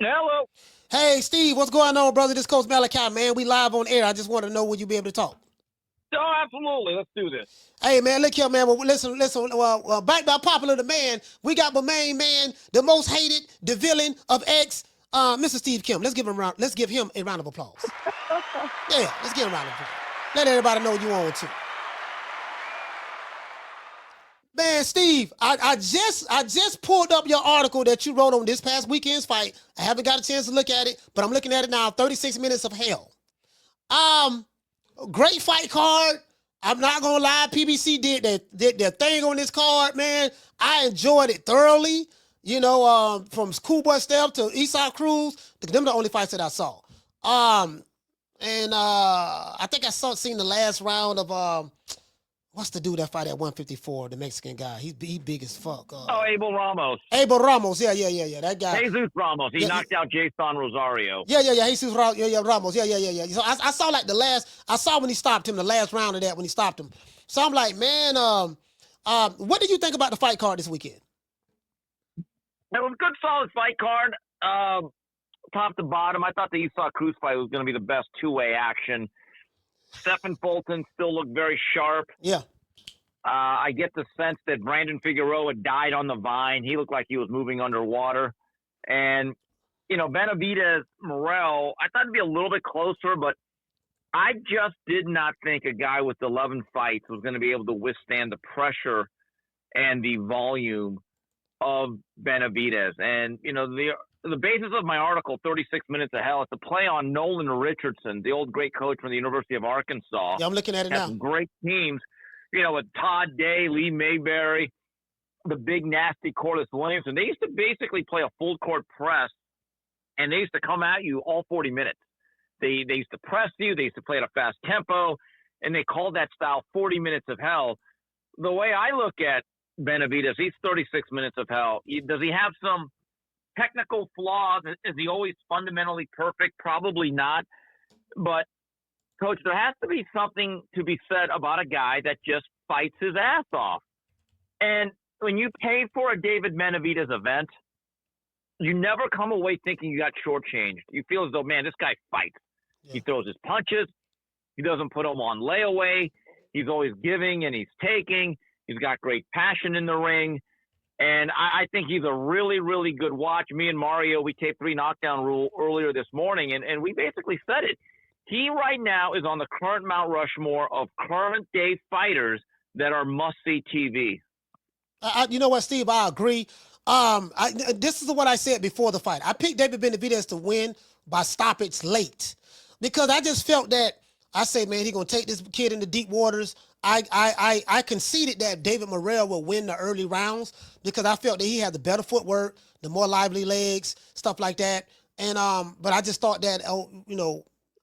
Hello. Hey, Steve, what's going on, brother? This Coach Malachi, man. We live on air. I just want to know, will you be able to talk? Oh, absolutely. Let's do this. Hey, man, look here, man. Well, listen. Backed by popular demand, we got my main man, the most hated, the villain of X, Mr. Steve Kim. Let's give him a round of applause. Yeah, let's give him a round of applause. Let everybody know you on too. Man, Steve, I just pulled up your article that you wrote on this past weekend's fight. I haven't got a chance to look at it, but I'm looking at it now. 36 minutes of hell. Great fight card. I'm not gonna lie, PBC did their thing on this card, man. I enjoyed it thoroughly. You know, from Schoolboy Steph to Esau Cruz, them the only fights that I saw. I think I seen the last round of what's the dude that fight at 154? The Mexican guy. He big as fuck. Abel Ramos. Abel Ramos. Yeah. That guy. Jesus Ramos. He knocked out Jason Rosario. Yeah. Jesus Ramos. Yeah. So I saw like I saw when he stopped him, the last round of that when he stopped him. So I'm like, man, what did you think about the fight card this weekend? It was a good, solid fight card. Top to bottom, I thought the Esau Cruz fight was going to be the best two-way action. Stephen Fulton still looked very sharp. Yeah. I get the sense that Brandon Figueroa died on the vine. He looked like he was moving underwater. And, Benavidez, Morell, I thought it'd be a little bit closer, but I just did not think a guy with 11 fights was going to be able to withstand the pressure and the volume of Benavidez. And, the basis of my article, 36 Minutes of Hell, it's a play on Nolan Richardson, the old great coach from the University of Arkansas. Yeah, I'm looking at it now. Some great teams, with Todd Day, Lee Mayberry, the big nasty Corliss Williamson. They used to basically play a full court press, and they used to come at you all 40 minutes. They used to press you. They used to play at a fast tempo, and they called that style 40 Minutes of Hell. The way I look at Benavidez, he's 36 Minutes of Hell. Does he have some technical flaws? Is he always fundamentally perfect? Probably not. But, Coach, there has to be something to be said about a guy that just fights his ass off. And when you pay for a David Benavidez event, you never come away thinking you got shortchanged. You feel as though, man, this guy fights. Yeah. He throws his punches. He doesn't put them on layaway. He's always giving and he's taking. He's got great passion in the ring. And I think he's a really, really good watch. Me and Mario, we taped 3 Knockdown Rule earlier this morning, and we basically said it. He right now is on the current Mount Rushmore of current-day fighters that are must-see TV. You know what, Steve? I agree. This is what I said before the fight. I picked David Benavidez to win by stoppage late because I just felt that I say, man, he's going to take this kid into deep waters. I conceded that David Morell will win the early rounds because I felt that he had the better footwork, the more lively legs, stuff like that. And but I just thought that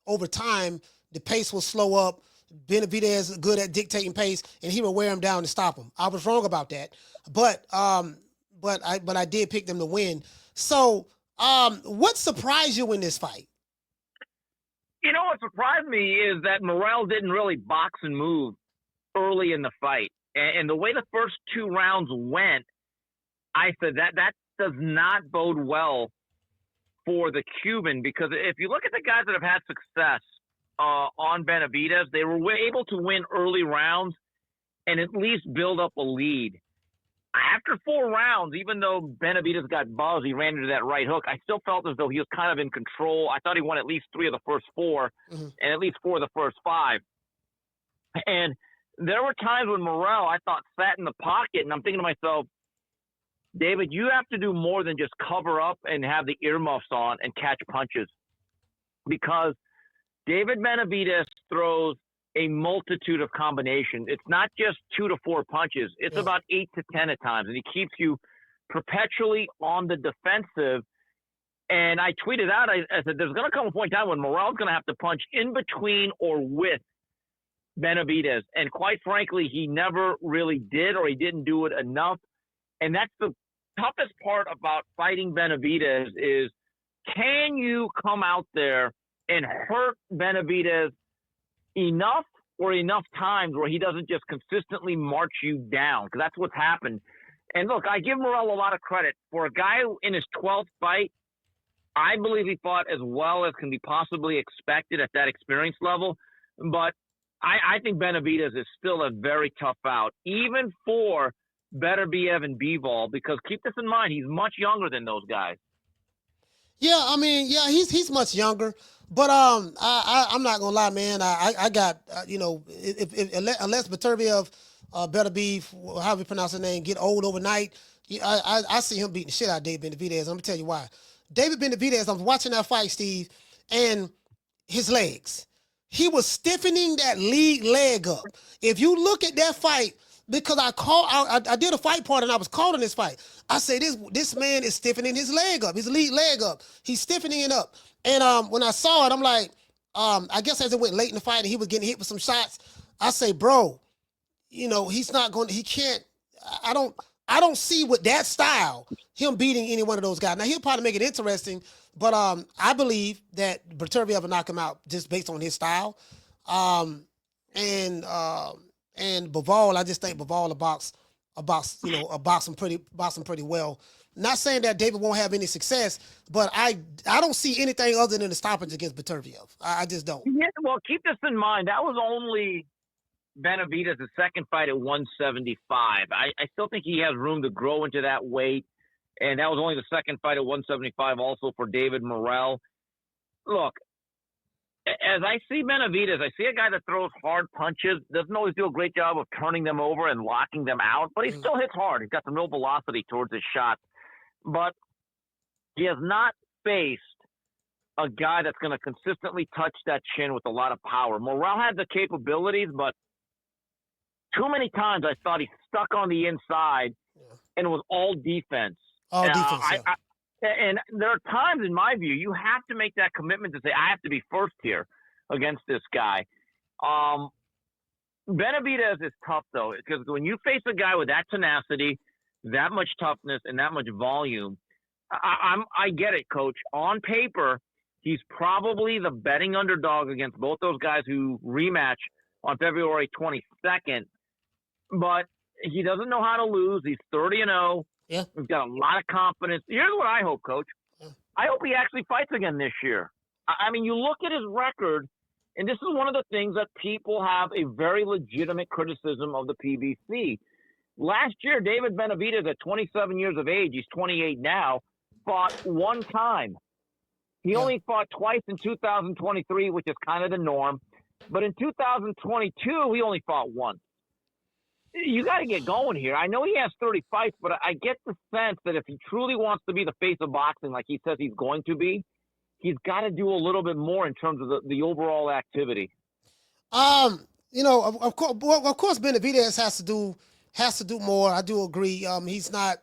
over time the pace will slow up. Benavidez is good at dictating pace, and he will wear him down and stop him. I was wrong about that, but I did pick them to win. So what surprised you in this fight? What surprised me is that Morell didn't really box and move early in the fight. And the way the first 2 rounds went, I said that does not bode well for the Cuban, because if you look at the guys that have had success on Benavidez, they were able to win early rounds and at least build up a lead. After 4 rounds, even though Benavidez got buzzed, he ran into that right hook, I still felt as though he was kind of in control. I thought he won at least 3 of the first 4 and at least 4 of the first 5. And there were times when Morell, I thought, sat in the pocket, and I'm thinking to myself, David, you have to do more than just cover up and have the earmuffs on and catch punches, because David Benavidez throws a multitude of combinations. It's not just 2 to 4 punches. It's about 8 to 10 at times, and he keeps you perpetually on the defensive. And I tweeted out, I said, there's going to come a point in time when Morell's going to have to punch in between or with Benavidez. And quite frankly, he never really did, or he didn't do it enough. And that's the toughest part about fighting Benavidez is, can you come out there and hurt Benavidez enough or enough times where he doesn't just consistently march you down? Because that's what's happened. And look, I give Morell a lot of credit. For a guy in his 12th fight, I believe he fought as well as can be possibly expected at that experience level. But I think Benavidez is still a very tough out, even for Beterbiev and Bivol, because keep this in mind, he's much younger than those guys. Yeah, I mean, yeah, he's much younger, but I'm not gonna lie, man. I got if unless Beterbiev, Beterbiev, however you pronounce his name, get old overnight, I see him beating the shit out of David Benavidez. I'm gonna tell you why. David Benavidez, I'm watching that fight, Steve, and his legs. He was stiffening that lead leg up. If you look at that fight, because I did a fight part and I was calling this fight. I say this man is stiffening his leg up, his lead leg up. He's stiffening it up. And when I saw it, I'm like, I guess as it went late in the fight and he was getting hit with some shots, I say, bro, he's not going to, he can't, I don't see with that style him beating any one of those guys. Now he'll probably make it interesting, but I believe that Beterbiev will knock him out just based on his style. And Bivol, I just think Bivol will box him pretty well. Not saying that David won't have any success, but I don't see anything other than the stoppage against Beterbiev. I just don't. Yeah, well, keep this in mind. That was only Benavidez' second fight at 175. I still think he has room to grow into that weight, and that was only the second fight at 175 also for David Morell. Look, as I see Benavidez, I see a guy that throws hard punches, doesn't always do a great job of turning them over and locking them out, but he still hits hard. He's got some real velocity towards his shots. But he has not faced a guy that's going to consistently touch that chin with a lot of power. Morell had the capabilities, but too many times I thought he stuck on the inside and it was all defense. All defense, yeah. And there are times, in my view, you have to make that commitment to say, I have to be first here against this guy. Benavidez is tough, though, because when you face a guy with that tenacity, that much toughness, and that much volume, I get it, Coach. On paper, he's probably the betting underdog against both those guys who rematch on February 22nd. But he doesn't know how to lose. He's 30-0. Yeah. He's got a lot of confidence. Here's what I hope, Coach. I hope he actually fights again this year. I mean, you look at his record, and this is one of the things that people have a very legitimate criticism of the PBC. Last year, David Benavidez, at 27 years of age, he's 28 now, fought one time. He only fought twice in 2023, which is kind of the norm. But in 2022, he only fought once. You got to get going here. I know he has 30 fights, but I get the sense that if he truly wants to be the face of boxing like he says he's going to be, he's got to do a little bit more in terms of the overall activity. Of course, Benavidez has to do more. I do agree. He's not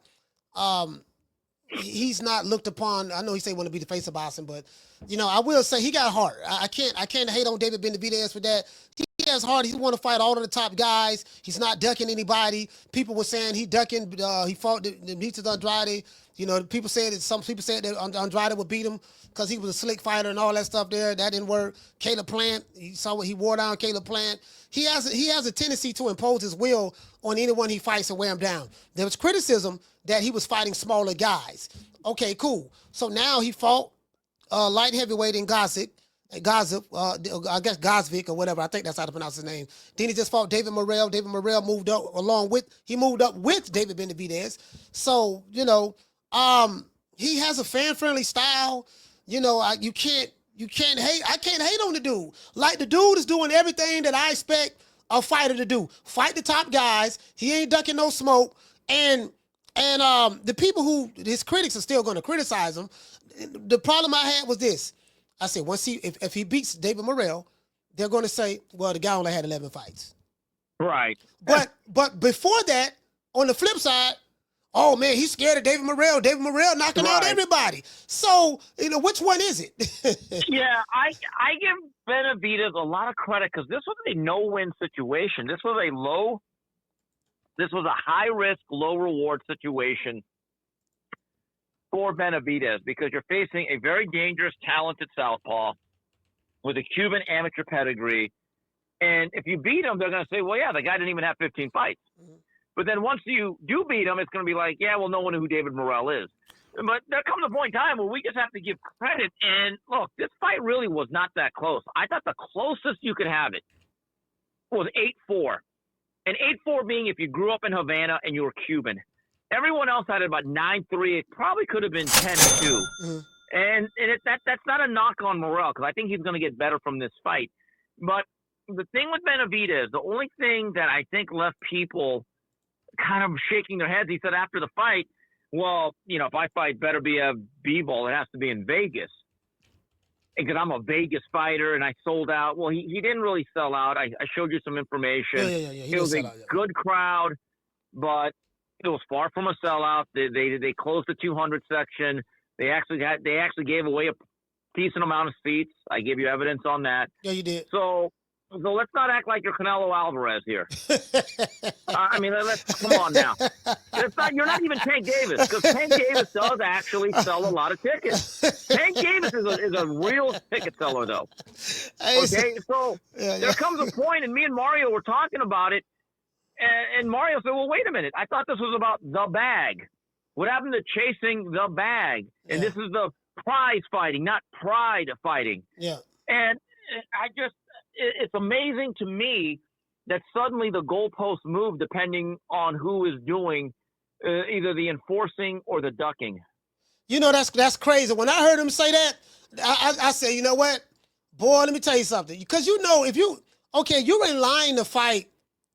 looked upon. I know he said he want to be the face of boxing, but I will say he got heart. I can't hate on David Benavidez for that. He has heart. He want to fight all of the top guys. He's not ducking anybody. People were saying he ducking. He fought Demetrius Andrade. People said that some people said that Andrade would beat him because he was a slick fighter and all that stuff there. That didn't work. Caleb Plant, he saw what he wore down Caleb Plant. He has a tendency to impose his will on anyone he fights and wear him down. There was criticism that he was fighting smaller guys. Okay, cool. So now he fought light heavyweight in Gazvik, I guess Gazvik or whatever. I think that's how to pronounce his name. Then he just fought David Morell. David Morell moved up with David Benavidez. So, he has a fan-friendly style. You can't hate. I can't hate on the dude. Like, the dude is doing everything that I expect a fighter to do. Fight the top guys. He ain't ducking no smoke. And the people who his critics are still going to criticize him. The problem I had was this. I said, if he beats David Morell, they're going to say, well, the guy only had 11 fights. Right. But before that, on the flip side, oh man, he's scared of David Morell. David Morell knocking out everybody. So, which one is it? Yeah, I give Benavidez a lot of credit because this was a no-win situation. This was a high-risk, low-reward situation for Benavidez because you're facing a very dangerous, talented southpaw with a Cuban amateur pedigree. And if you beat him, they're going to say, well, yeah, the guy didn't even have 15 fights. Mm-hmm. But then once you do beat him, it's going to be like, yeah, well, no one knew who David Morell is. But there comes a point in time where we just have to give credit. And look, this fight really was not that close. I thought the closest you could have it was 8-4. And 8-4 being if you grew up in Havana and you were Cuban. Everyone else had it about 9-3. It probably could have been 10-2. Mm-hmm. And that's not a knock on Morell, because I think he's going to get better from this fight. But the thing with Benavidez, the only thing that I think left people kind of shaking their heads, he said after the fight, well, you know, if I fight Beterbiev B-ball, it has to be in Vegas. Because I'm a Vegas fighter and I sold out. Well, he didn't really sell out. I showed you some information. Yeah. It was a good crowd, but it was far from a sellout. They closed the 200 section. They actually gave away a decent amount of seats. I gave you evidence on that. Yeah, you did. So let's not act like you're Canelo Alvarez here. I mean, come on now. You're not even Tank Davis, because Tank Davis does actually sell a lot of tickets. Tank Davis is a real ticket seller, though. Okay, so there comes a point, and me and Mario were talking about it, and Mario said, well, wait a minute. I thought this was about the bag. What happened to chasing the bag? And this is the prize fighting, not pride fighting. Yeah. And it's amazing to me that suddenly the goalposts move depending on who is doing either the enforcing or the ducking. You know, that's crazy. When I heard him say that, I said, you know what? Boy, let me tell you something. Because you know, you're in line to fight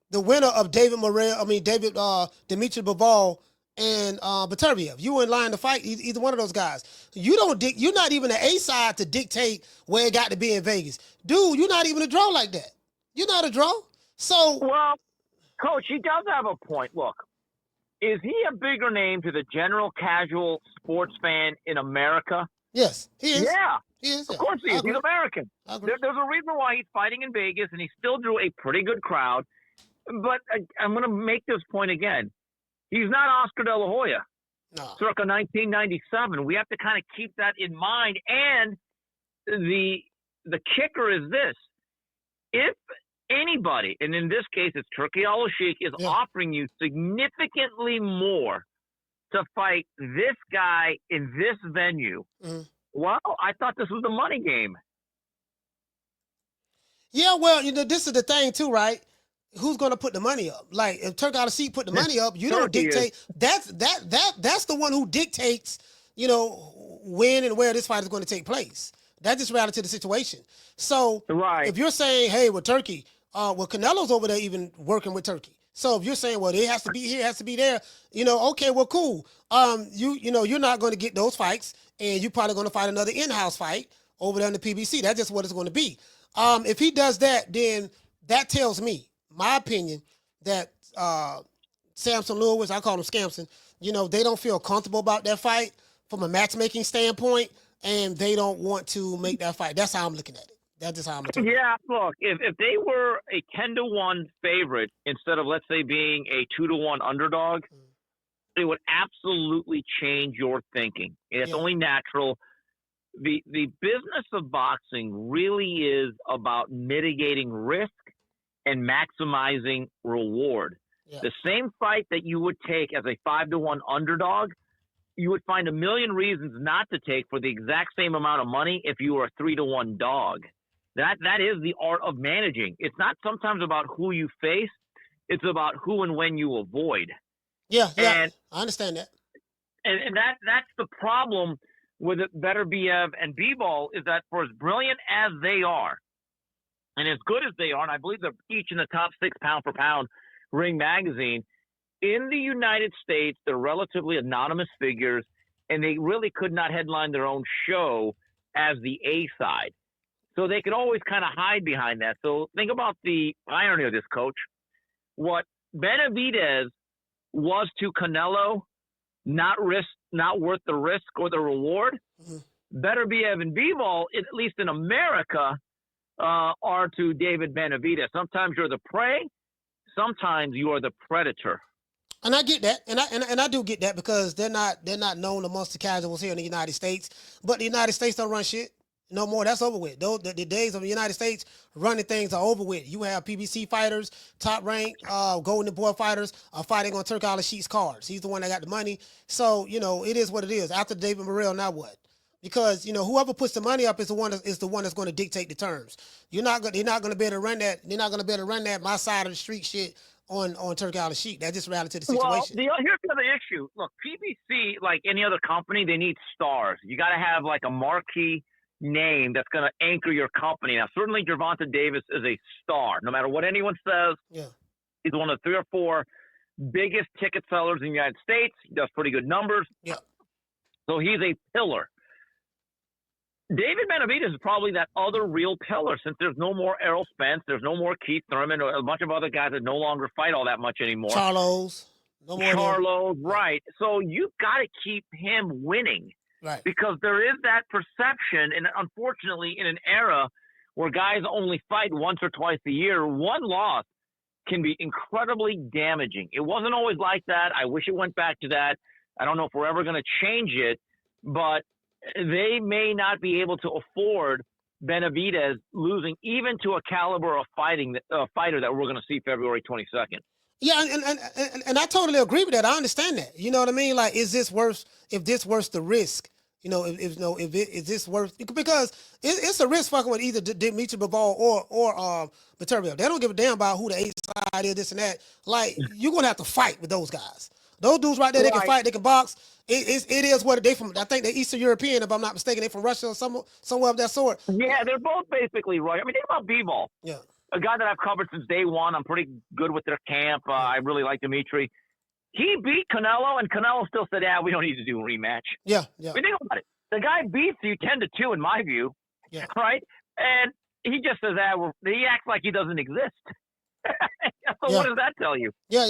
the winner of David Dimitri Bivol and Beterbiev. You were in line to fight either one of those guys. You're not even the A side to dictate where it got to be in Vegas. Dude, you're not even a draw like that. You're not a draw. So, well, Coach, he does have a point. Look, is he a bigger name to the general casual sports fan in America? Yes, he is. Yeah. He is. Of course he is. He's American. There's a reason why he's fighting in Vegas, and he still drew a pretty good crowd. But I'm going to make this point again. He's not Oscar De La Hoya, circa 1997. We have to kind of keep that in mind. And the kicker is this. If anybody, and in this case it's Turki Al-Sheikh, is offering you significantly more to fight this guy in this venue, well, I thought this was the money game. Yeah, well, you know, this is the thing too, right? Who's going to put the money up? Like, if Turki Al-Sheikh put the money up, you don't dictate. That's the one who dictates, you know, when and where this fight is going to take place. That's just reality of the situation. So, if you're saying, hey, with Turki, Canelo's over there even working with Turki. So if you're saying, well, it has to be here, it has to be there, you know, okay, well, cool. You know, you're not going to get those fights, and you're probably going to fight another in-house fight over there in the PBC. That's just what it's going to be. If he does that, then that tells me, my opinion, that Samson Lewis, I call him Scamson, you know, they don't feel comfortable about that fight from a matchmaking standpoint, and they don't want to make that fight. That's how I'm looking at it. That's just how I'm looking at it. Yeah, look, if they were a 10-1 favorite instead of, let's say, being a 2-1 underdog, it would absolutely change your thinking. It's only natural. The business of boxing really is about mitigating risk and maximizing reward. Yeah. The same fight that you would take as a 5-1 underdog, you would find a million reasons not to take for the exact same amount of money if you were a 3-1 dog. That is the art of managing. It's not sometimes about who you face. It's about who and when you avoid. Yeah, and I understand that. And that's the problem with Beterbiev and B-Ball, is that for as brilliant as they are, and as good as they are, and I believe they're each in the top 6 pound-for-pound Ring magazine, in the United States, they're relatively anonymous figures, and they really could not headline their own show as the A side. So they can always kind of hide behind that. So think about the irony of this, Coach. What Benavidez was to Canelo, not worth the risk or the reward. Beterbiev and B-Ball, at least in America, are to David Benavidez. Sometimes you're the prey, sometimes you are the predator. And I get that, and I do get that, because they're not known amongst the casuals here in the United States. But the United States don't run shit. No more. That's over with. The days of the United States running things are over with. You have PBC fighters, top rank, Golden Boy fighters are fighting on Turk Sheet's cards. He's the one that got the money. So, it is what it is. After David Morell, now what? Because, whoever puts the money up is the one that's going to dictate the terms. They're not going to be able to run that. They're not going to be able to run that my side of the street shit on Turk Sheet. That's just reality of the situation. Well, here's the other issue. Look, PBC, like any other company, they need stars. You got to have like a marquee name that's going to anchor your company. Now, certainly Gervonta Davis is a star. No matter what anyone says, he's one of the 3 or 4 biggest ticket sellers in the United States. He does pretty good numbers. Yeah. So he's a pillar. David Benavidez is probably that other real pillar, since there's no more Errol Spence, there's no more Keith Thurman, or a bunch of other guys that no longer fight all that much anymore. Charlos. No more Charlos, right. So you've got to keep him winning. Right. Because there is that perception, and unfortunately, in an era where guys only fight once or twice a year, one loss can be incredibly damaging. It wasn't always like that. I wish it went back to that. I don't know if we're ever going to change it, but they may not be able to afford Benavidez losing even to a caliber of fighter that we're going to see February 22nd. Yeah, and I totally agree with that. I understand that. You know what I mean? Like, is this worth? If this worth the risk? Is this worth? Because it's a risk fucking with either Dimitri Bivol or Beterbiev. They don't give a damn about who the A side is, this and that. Like, you're gonna have to fight with those guys. Those dudes right there, they can fight, they can box. It is what they from. I think they're Eastern European, if I'm not mistaken. They're from Russia or somewhere of that sort. Yeah, they're both basically right. I mean, think about Bivol. Yeah. A guy that I've covered since day one. I'm pretty good with their camp. I really like Dimitri. He beat Canelo, and Canelo still said, we don't need to do a rematch. Yeah. I mean, think about it. The guy beats you 10-2 in my view, right? And he just says, he acts like he doesn't exist. So what does that tell you? Yeah.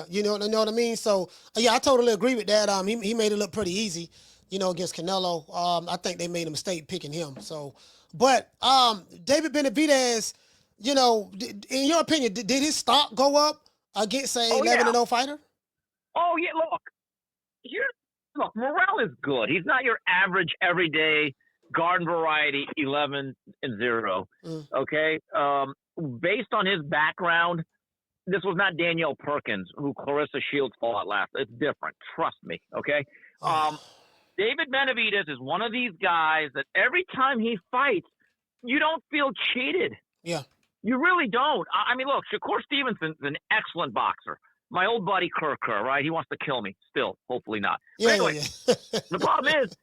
You know what I mean? So, I totally agree with that. He made it look pretty easy, against Canelo. I think they made a mistake picking him. So, but David Benavidez, in your opinion, did his stock go up against a 11-0 fighter? Oh, yeah, look, Morell is good. He's not your average, everyday, garden variety 11-0, okay? Based on his background, this was not Danielle Perkins, who Clarissa Shields fought last. It's different. Trust me, okay? David Benavidez is one of these guys that every time he fights, you don't feel cheated. Yeah. You really don't. I mean, look, Shakur Stevenson's an excellent boxer. My old buddy Kerr, right? He wants to kill me still. Hopefully not. Yeah, anyway, the problem is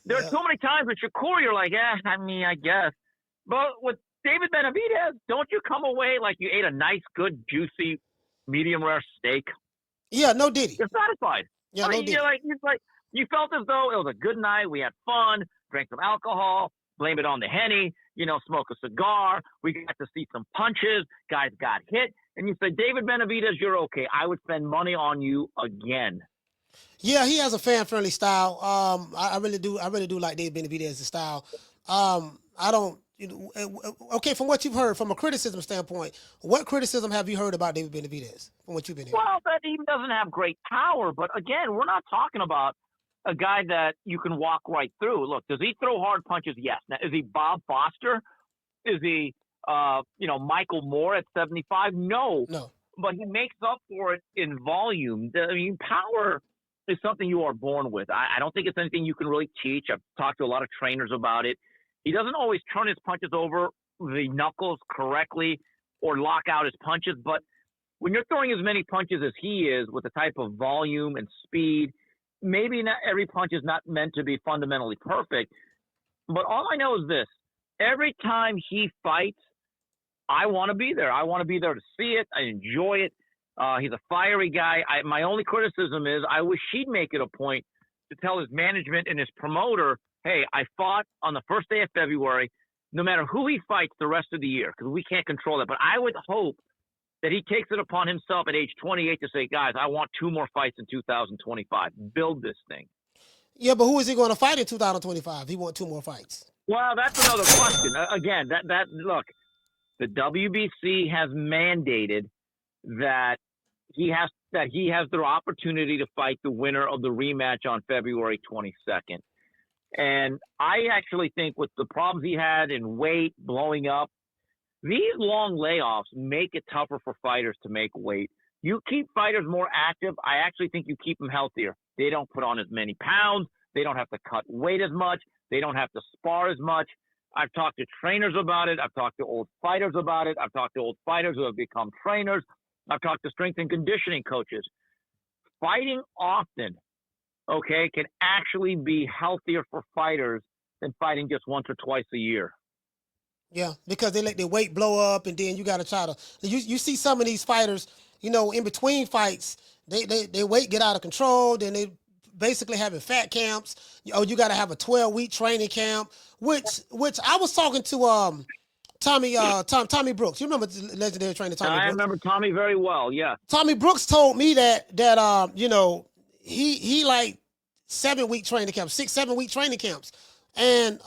there are so many times with Shakur you're like, I guess. But with David Benavidez, don't you come away like you ate a nice, good, juicy, medium rare steak? Yeah, no diddy. You're satisfied. Yeah, no diddy. You felt as though it was a good night. We had fun, drank some alcohol, blame it on the Henny, smoke a cigar. We got to see some punches. Guys got hit. And you said, David Benavidez, you're okay. I would spend money on you again. Yeah, he has a fan-friendly style. I really do like David Benavidez's style. I don't, okay, from what you've heard, from a criticism standpoint, what criticism have you heard about David Benavidez from what you've been hearing? Well, that he doesn't have great power. But again, we're not talking about a guy that you can walk right through. Look, does he throw hard punches? Yes. Now, is he Bob Foster? Is he Michael Moore at 75? No. But he makes up for it in volume. I mean, power is something you are born with. I don't think it's anything you can really teach. I've talked to a lot of trainers about it. He doesn't always turn his punches over the knuckles correctly or lock out his punches. But when you're throwing as many punches as he is with the type of volume and speed, maybe not every punch is not meant to be fundamentally perfect. But all I know is this. Every time he fights, I want to be there. I want to be there to see it. I enjoy it. He's a fiery guy. My only criticism is I wish he'd make it a point to tell his management and his promoter, hey, I fought on the first day of February, no matter who he fights the rest of the year, because we can't control that. But I would hope that he takes it upon himself at age 28 to say, guys, I want 2 more fights in 2025. Build this thing. Yeah, but who is he going to fight in 2025? He wants 2 more fights. Well, that's another question. Again, look, the WBC has mandated that he has the opportunity to fight the winner of the rematch on February 22nd. And I actually think with the problems he had in weight, blowing up, these long layoffs make it tougher for fighters to make weight. You keep fighters more active, I actually think you keep them healthier. They don't put on as many pounds. They don't have to cut weight as much. They don't have to spar as much. I've talked to trainers about it. I've talked to old fighters about it. I've talked to old fighters who have become trainers. I've talked to strength and conditioning coaches. Fighting often, okay, can actually be healthier for fighters than fighting just once or twice a year. Yeah, because they let their weight blow up, and then you got to try to. You see some of these fighters, you know, in between fights, their weight get out of control. Then they basically having fat camps. Oh, you got to have a 12-week training camp. Which I was talking to Tommy Brooks. You remember the legendary trainer Tommy Brooks? I remember Tommy very well. Yeah. Tommy Brooks told me that you know, he like 7-week training camps, 6-7-week training camps, and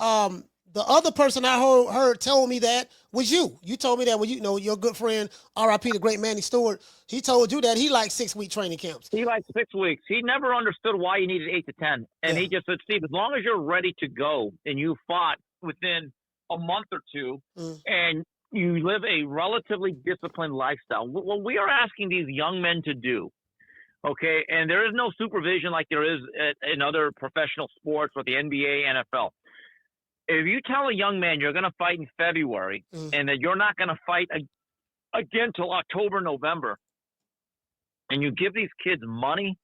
the other person I heard told me that was you. You told me that when you know your good friend, R.I.P. the great Manny Stewart, he told you that he liked 6-week training camps. He liked 6 weeks. He never understood why you needed 8 to 10. And He just said, Steve, as long as you're ready to go and you fought within a month or two and you live a relatively disciplined lifestyle, what we are asking these young men to do, okay, and there is no supervision like there is in other professional sports or the NBA, NFL. If you tell a young man you're going to fight in February and that you're not going to fight again till October, November, and you give these kids money,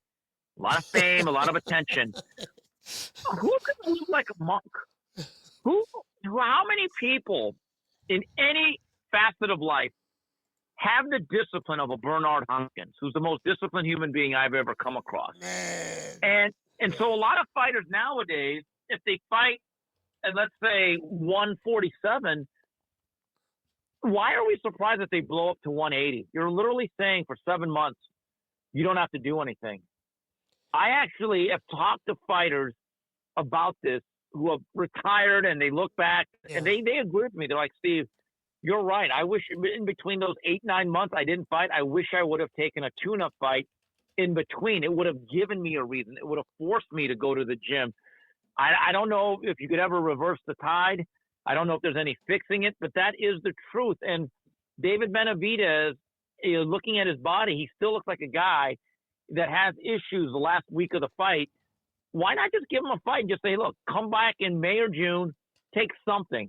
a lot of fame, a lot of attention, who can look like a monk? How many people in any facet of life have the discipline of a Bernard Hopkins, who's the most disciplined human being I've ever come across? Man. And so a lot of fighters nowadays, if they fight at, let's say, 147, why are we surprised that they blow up to 180? You're literally saying for 7 months, you don't have to do anything. I actually have talked to fighters about this who have retired, and they look back and they agree with me. They're like, Steve, you're right. I wish in between those 8-9 months I didn't fight, I wish I would have taken a tune-up fight in between. It would have given me a reason. It would have forced me to go to the gym. I don't know if you could ever reverse the tide. I don't know if there's any fixing it, but that is the truth. And David Benavidez, looking at his body, he still looks like a guy that has issues the last week of the fight. Why not just give him a fight and just say, look, come back in May or June, take something.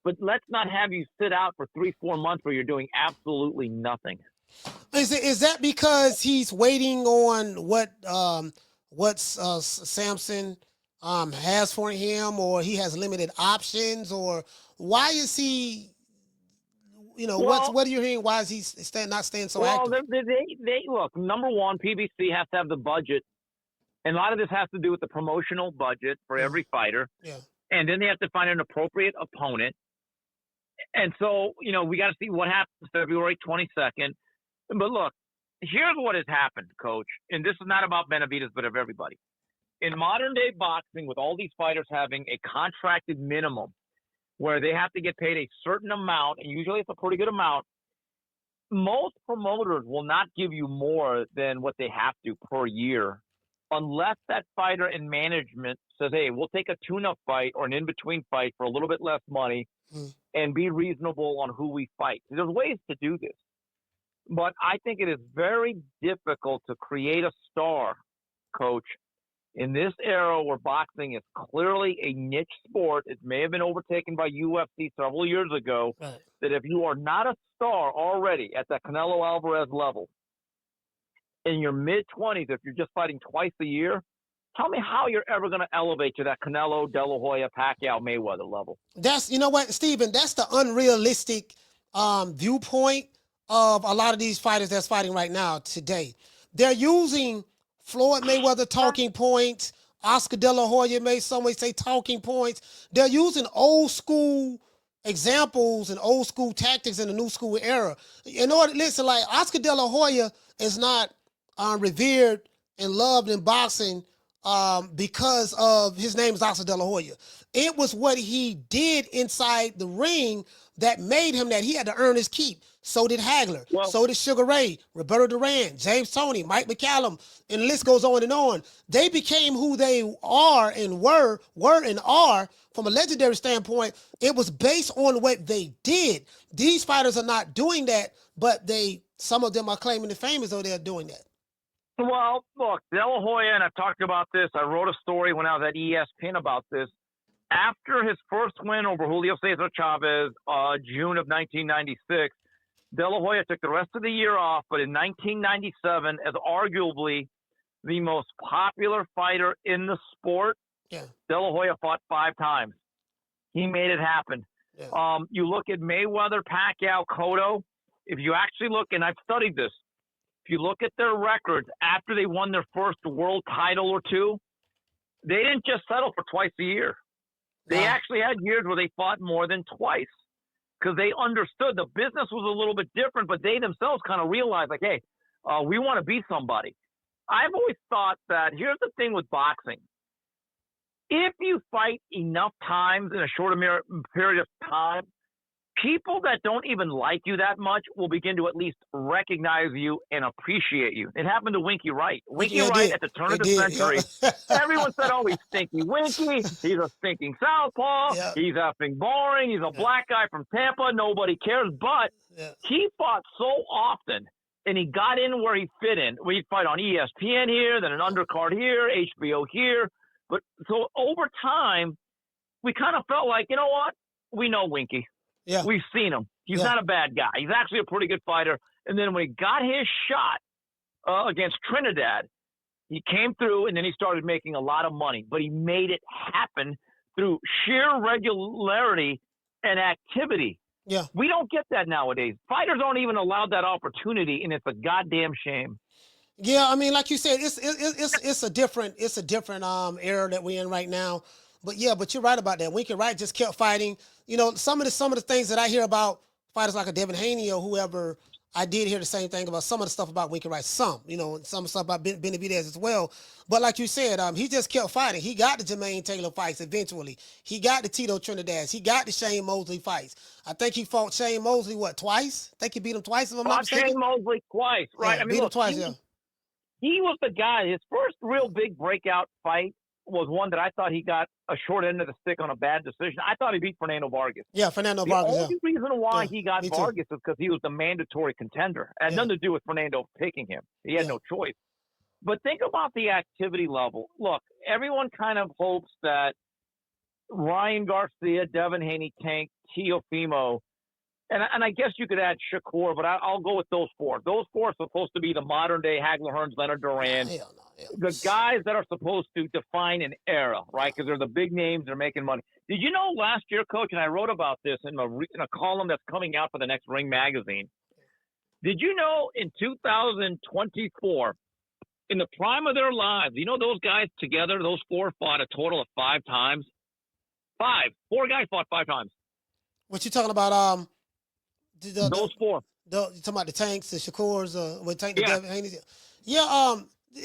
But let's not have you sit out for 3-4 months where you're doing absolutely nothing. Is that because he's waiting on what Samson has for him, or he has limited options, or why is he? You know, what are you hearing? Why is he not staying so active? Well, they look. Number one, PBC has to have the budget, and a lot of this has to do with the promotional budget for every fighter. Yeah. And then they have to find an appropriate opponent. And so, you know, we got to see what happens February 22nd. But look, here's what has happened, Coach. And this is not about Benavidez, but of everybody. In modern day boxing, with all these fighters having a contracted minimum where they have to get paid a certain amount, and usually it's a pretty good amount, most promoters will not give you more than what they have to per year unless that fighter and management says, hey, we'll take a tune-up fight or an in-between fight for a little bit less money and be reasonable on who we fight. There's ways to do this. But I think it is very difficult to create a star, Coach, in this era where boxing is clearly a niche sport. It may have been overtaken by UFC several years ago. Right. That if you are not a star already at that Canelo Alvarez level, in your mid-20s, if you're just fighting twice a year, tell me how you're ever going to elevate to that Canelo, De La Hoya, Pacquiao, Mayweather level. That's, you know what, Stephen, that's the unrealistic viewpoint of a lot of these fighters that's fighting right now today. They're using Floyd Mayweather talking points, Oscar De La Hoya may some way say talking points. They're using old school examples and old school tactics in the new school era. In order, listen, like Oscar De La Hoya is not revered and loved in boxing because of his name is Oscar De La Hoya. It was what he did inside the ring that made him that. He had to earn his keep. So did Hagler. Well, So did Sugar Ray, Roberto Duran, James Toney, Mike McCallum, and the list goes on and on. They became who they are and were and are from a legendary standpoint. It was based on what they did. These fighters are not doing that, but some of them are claiming the fame as though they're doing that. well, look, De La Hoya, and I've talked about this. I wrote a story when I was at ESPN about this. After his first win over Julio Cesar Chavez, June of 1996, De La Hoya took the rest of the year off, but in 1997, as arguably the most popular fighter in the sport, Yeah. De La Hoya fought 5 times. He made it happen. Yeah. You look at Mayweather, Pacquiao, Cotto. If you actually look, and I've studied this, if you look at their records after they won their first world title or two, they didn't just settle for twice a year. They actually had years where they fought more than twice because they understood the business was a little bit different, but they themselves kind of realized, like, hey, we want to be somebody. I've always thought that here's the thing with boxing. If you fight enough times in a short period of time, people that don't even like you that much will begin to at least recognize you and appreciate you. It happened to Winky Wright. Winky Wright at the turn of the century, everyone said, oh, he's stinky Winky. He's a stinking southpaw. Yeah. He's effing boring. He's a black guy from Tampa. Nobody cares. But he fought so often, and he got in where he fit in. We'd fight on ESPN here, then an undercard here, HBO here. But so over time, we kind of felt like, you know what? We know Winky. Yeah. We've seen him. He's not a bad guy. He's actually a pretty good fighter. And then when he got his shot against Trinidad, he came through and then he started making a lot of money. But he made it happen through sheer regularity and activity. Yeah. We don't get that nowadays. Fighters aren't even allowed that opportunity, and it's a goddamn shame. Yeah, I mean, like you said, it's a different era that we're in right now. But yeah, but you're right about that. Winky Wright just kept fighting. You know, some of the things that I hear about fighters like a Devin Haney or whoever, I did hear the same thing about some of the stuff about Winky Wright. Some stuff about Benavidez as well. But like you said, he just kept fighting. He got the Jermaine Taylor fights eventually. He got the Tito Trinidad. He got the Shane Mosley fights. I think he fought Shane Mosley, twice? I think he beat him twice, if I'm not mistaken. Shane Mosley twice, right? Yeah, I mean, beat him twice, he was the guy. His first real big breakout fight was one that I thought he got a short end of the stick on a bad decision. I thought he beat Fernando Vargas. Yeah, Fernando Vargas. The only reason why he got me Vargas is because he was the mandatory contender. It had nothing to do with Fernando picking him. He had no choice. But think about the activity level. Look, everyone kind of hopes that Ryan Garcia, Devin Haney, Tank, Teofimo, and I guess you could add Shakur, but I'll go with those 4. Those 4 are supposed to be the modern-day Hagler, Hearns, Leonard Duran. The guys that are supposed to define an era, right? Because they're the big names. They're making money. Did you know last year, Coach, and I wrote about this in a column that's coming out for the next Ring magazine. Did you know in 2024, in the prime of their lives, you know those guys together, those 4 fought a total of 5 times? 4 guys fought 5 times. What you talking about? Those 4. You talking about the Tanks, the Shakurs, Tank, the Devin Haney? Yeah,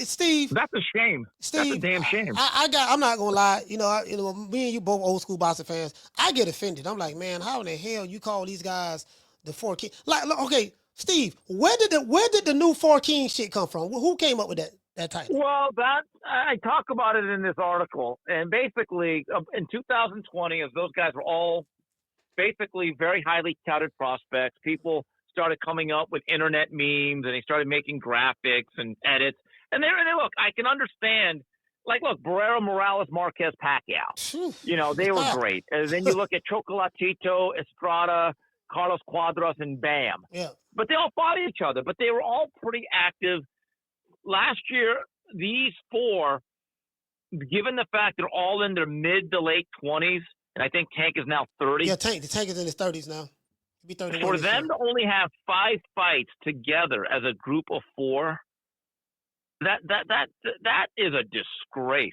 Steve. That's a shame. Steve, that's a damn shame. I'm not gonna lie. Me and you both old school boxing fans. I get offended. I'm like, man, how in the hell you call these guys the 4 Kings? Like, okay, Steve, where did the new 4 Kings shit come from? Who came up with that title? Well, I talk about it in this article, and basically in 2020, as those guys were all basically very highly touted prospects, people started coming up with internet memes, and they started making graphics and edits. And they look, I can understand, like, look, Barrera, Morales, Marquez, Pacquiao. They were great. And then you look at Chocolatito, Estrada, Carlos Cuadras, and Bam. Yeah. But they all fought each other, but they were all pretty active. Last year, these 4, given the fact they're all in their mid to late 20s, and I think Tank is now 30. Yeah, the Tank is in his 30s now. He'll be 31. For them to only have 5 fights together as a group of 4, that is a disgrace.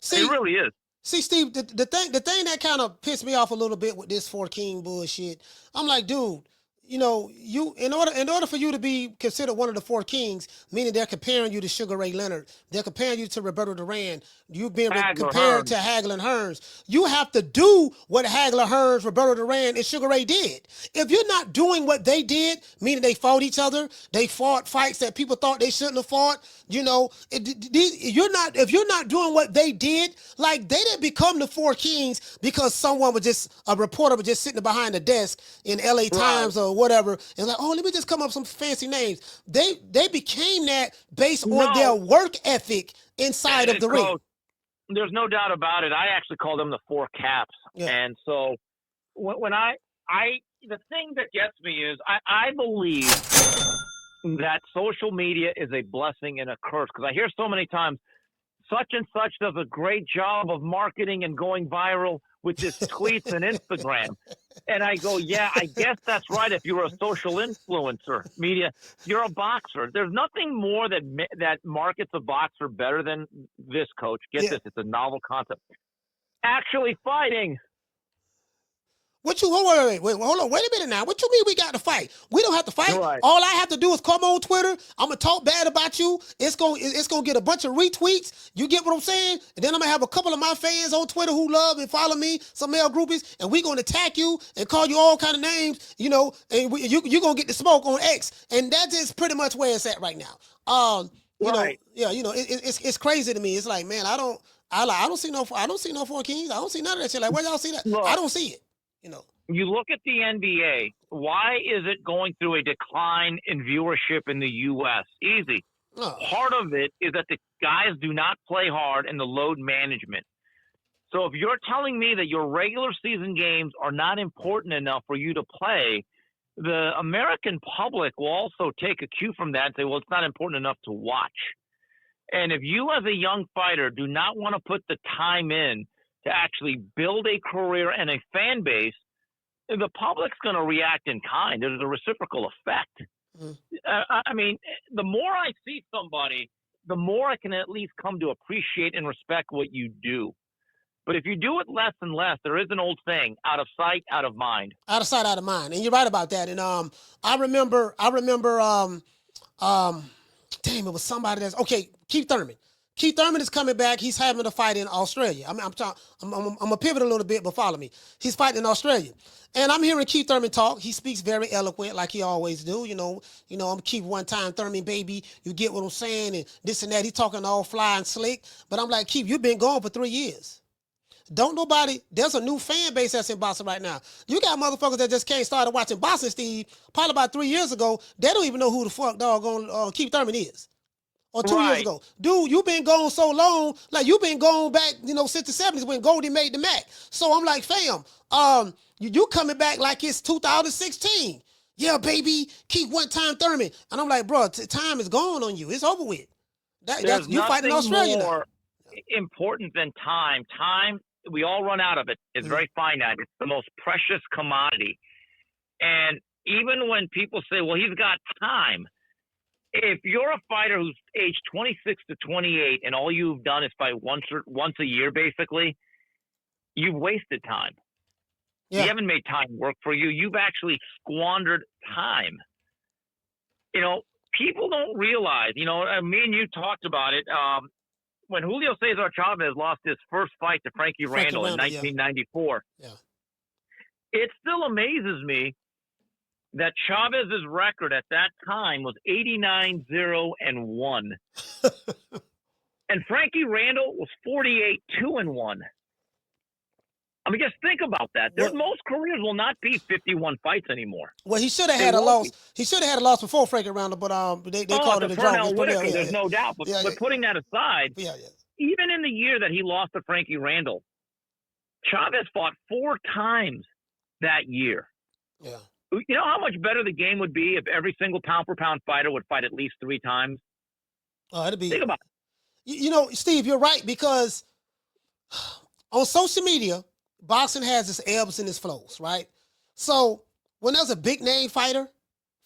See, it really is. See, Steve, the thing that kind of pissed me off a little bit with this 4 King bullshit, I'm like, dude, you know, in order for you to be considered one of the four kings, meaning they're comparing you to Sugar Ray Leonard, they're comparing you to Roberto Duran, you've been Hagler, compared to Hearns. Hagler and Hearns. You have to do what Hagler, Hearns, Roberto Duran, and Sugar Ray did. If you're not doing what they did, meaning they fought each other, they fought fights that people thought they shouldn't have fought. You know, if you're not doing what they did, like they didn't become the four kings because a reporter was just sitting behind a desk in LA Times or whatever, and like, oh, let me just come up with some fancy names. They became that based on their work ethic inside of the ring. There's no doubt about it. I actually call them the four caps. Yeah. And so when the thing that gets me is I believe that social media is a blessing and a curse, because I hear so many times such and such does a great job of marketing and going viral with his tweets and Instagram. And I go, yeah, I guess that's right. If you're a social influencer, media, you're a boxer. There's nothing more that markets a boxer better than this, Coach. Get this. It's a novel concept. Actually fighting. Wait, hold on, wait a minute now. What you mean we got to fight? We don't have to fight. Right. All I have to do is come on Twitter. I'm gonna talk bad about you. It's gonna get a bunch of retweets. You get what I'm saying? And then I'm gonna have a couple of my fans on Twitter who love and follow me, some male groupies, and we gonna attack you and call you all kind of names, you know, and you're gonna get the smoke on X. And that's just pretty much where it's at right now. It's crazy to me. It's like, man, I don't see no four kings. I don't see none of that shit. Like, where y'all see that? Look, I don't see it. You know, you look at the NBA. Why is it going through a decline in viewership in the U.S.? Easy. Part of it is that the guys do not play hard in the load management. So if you're telling me that your regular season games are not important enough for you to play, the American public will also take a cue from that and say, well, it's not important enough to watch. And if you as a young fighter do not want to put the time in to actually build a career and a fan base, the public's going to react in kind. There's a reciprocal effect. I mean, the more I see somebody, the more I can at least come to appreciate and respect what you do. But if you do it less and less, there is an old saying, out of sight, out of mind. Out of sight, out of mind. And you're right about that. And I remember damn, it was somebody that's okay, Keith Thurman. Keith Thurman is coming back. He's having a fight in Australia. I'm gonna pivot a little bit, but follow me. He's fighting in Australia, and I'm hearing Keith Thurman talk. He speaks very eloquent, like he always do. You know, I'm Keith one time Thurman, baby. You get what I'm saying, and this and that. He's talking all fly and slick, but I'm like, Keith, you've been gone for 3 years. There's a new fan base that's in boxing right now. You got motherfuckers that just started watching boxing, Steve, probably about 3 years ago. They don't even know who the fuck doggone Keith Thurman is. Or 2 years ago. Dude, you've been gone so long, like you've been gone back, since the 70s when Goldie made the Mac. So I'm like, fam, you coming back like it's 2016. Yeah, baby, keep one time Thurman. And I'm like, bro, time is gone on you. It's over with. You fighting Australia now. More important than time. Time, we all run out of it. It's very finite. It's the most precious commodity. And even when people say, well, he's got time, if you're a fighter who's aged 26 to 28 and all you've done is fight once a year, basically, you've wasted time. Yeah. You haven't made time work for you. You've actually squandered time. People don't realize, me and you talked about it. When Julio Cesar Chavez lost his first fight to Frankie Randall in 1994, it still amazes me that Chavez's record at that time was 89-0-1. And Frankie Randall was 48-2-1. I mean, just think about that. Most careers will not be 51 fights anymore. Well, he should have had a loss. He should have had a loss before Frankie Randall, but they called it a draw. There's no doubt. But putting that aside, even in the year that he lost to Frankie Randall, Chavez fought 4 times that year. Yeah. You know how much better the game would be if every single pound-for-pound fighter would fight at least 3 times? Oh, it'd be. Think about it. Steve, you're right, because on social media, boxing has its ebbs and its flows, right? So when there's a big-name fighter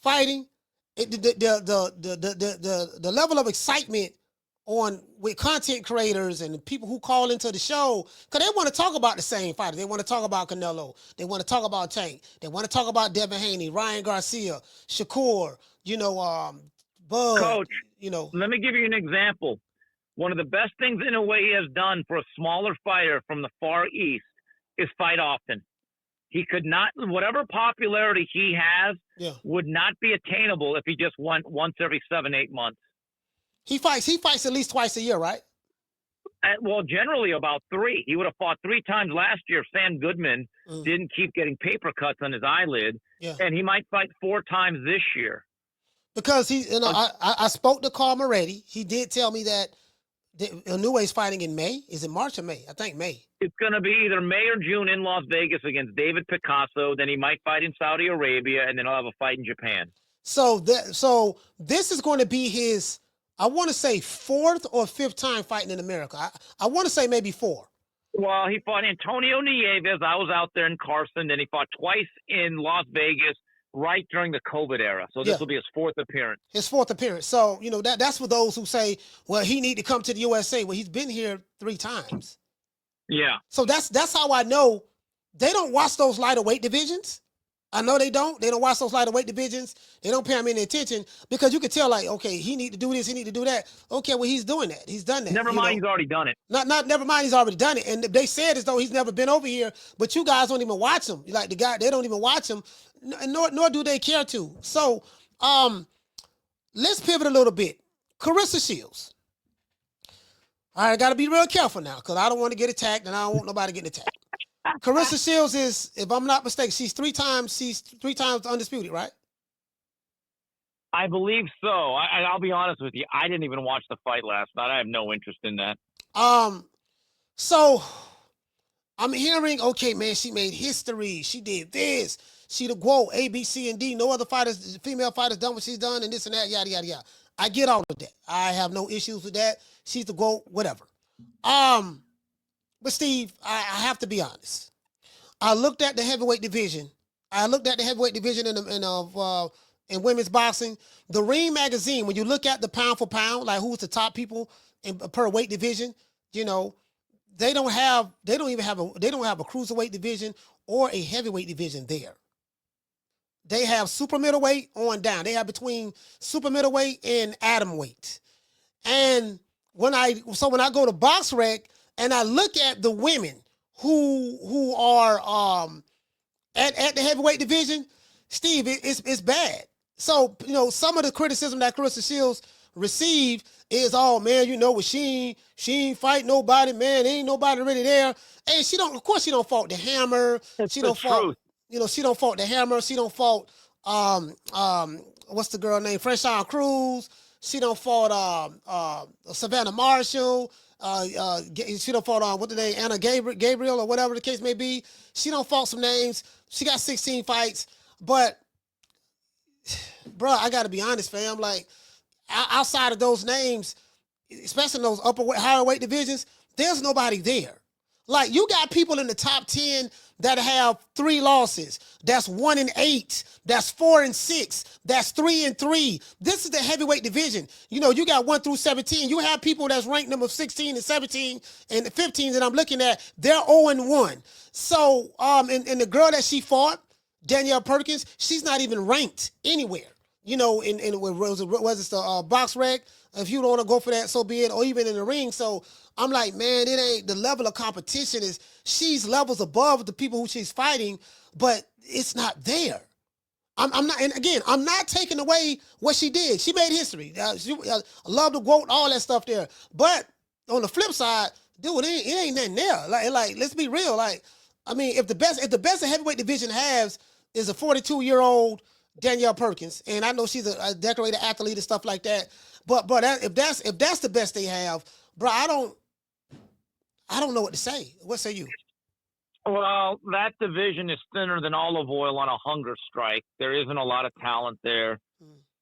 fighting, the level of excitement with content creators and the people who call into the show, because they want to talk about the same fighters. They want to talk about Canelo. They want to talk about Tank. They want to talk about Devin Haney, Ryan Garcia, Shakur, Bud. Coach, let me give you an example. One of the best things in a way he has done for a smaller fighter from the Far East is fight often. He could not, whatever popularity he has, would not be attainable if he just went once every 7-8 months. He fights at least twice a year, right? Well, generally about 3. He would have fought 3 times last year. Sam Goodman didn't keep getting paper cuts on his eyelid, and he might fight 4 times this year. Because I spoke to Carl Moretti. He did tell me that Inoue's fighting in May. Is it March or May? I think May. It's going to be either May or June in Las Vegas against David Picasso. Then he might fight in Saudi Arabia, and then he'll have a fight in Japan. So this is going to be his, I want to say 4th or 5th time fighting in America. I want to say maybe 4. Well, he fought Antonio Nieves. I was out there in Carson. Then he fought twice in Las Vegas right during the COVID era. So this will be his 4th appearance. His 4th appearance. So, that's for those who say, well, he need to come to the USA. Well, he's been here 3 times. Yeah. So that's how I know they don't watch those lighter weight divisions. I know they don't. They don't watch those lighter weight divisions. They don't pay him any attention because you can tell, like, okay, he need to do this, he need to do that. Okay, well, he's doing that. He's done that. Never mind, he's already done it. Never mind, he's already done it. And they said as though he's never been over here, but you guys don't even watch him. Like the guy, they don't even watch him, nor do they care to. So, let's pivot a little bit. Clarissa Shields. All right, got to be real careful now because I don't want to get attacked and I don't want nobody getting attacked. Clarissa Shields is, if I'm not mistaken, she's three times undisputed, right? I believe so. I'll be honest with you. I didn't even watch the fight last night. I have no interest in that. So I'm hearing, okay, man, she made history. She did this. She the GOAT, A, B, C, and D. No other fighters, female fighters done what she's done and this and that, yada, yada, yada. I get all of that. I have no issues with that. She's the GOAT, whatever. But Steve, I have to be honest. I looked at the heavyweight division. In women's boxing. The Ring magazine, when you look at the pound for pound, like who's the top people per weight division, they don't have a cruiserweight division or a heavyweight division there. They have super middleweight on down. They have between super middleweight and atom weight. And when I go to BoxRec and I look at the women who are at the heavyweight division, Steve, it's bad. So, some of the criticism that Clarissa Shields received is, oh man, she ain't fight nobody, man. There ain't nobody really there. And she don't fault the Hammer. She don't fault the Hammer. She don't fault what's the girl name? Esau Cruz. She don't fault Savannah Marshall. She don't fault what the name, Anna Gabriel or whatever the case may be. She don't fault some names. She got 16 fights, but bro, I gotta be honest, fam. Like outside of those names, especially in those higher weight divisions, there's nobody there. Like you got people in the top 10 that have 3 losses. That's 1-8. That's 4-6. That's 3-3. This is the heavyweight division. You got 1 through 17. You have people that's ranked number 16 and 17 and 15 that I'm looking at. They're 0-1. So, and the girl that she fought, Danielle Perkins, she's not even ranked anywhere. Was it the BoxRec? If you don't want to go for that, so be it. Or even in the ring. So I'm like, man, it ain't the level of competition she's levels above the people who she's fighting, but it's not there. I'm not, and again, I'm not taking away what she did. She made history. I love the GOAT, all that stuff there. But on the flip side, dude, it ain't nothing there. Like, let's be real. Like, I mean, if the best the heavyweight division has is a 42-year-old Danielle Perkins, and I know she's a decorated athlete and stuff like that. But if that's the best they have, bro, I don't know what to say. What say you? Well, that division is thinner than olive oil on a hunger strike. There isn't a lot of talent there.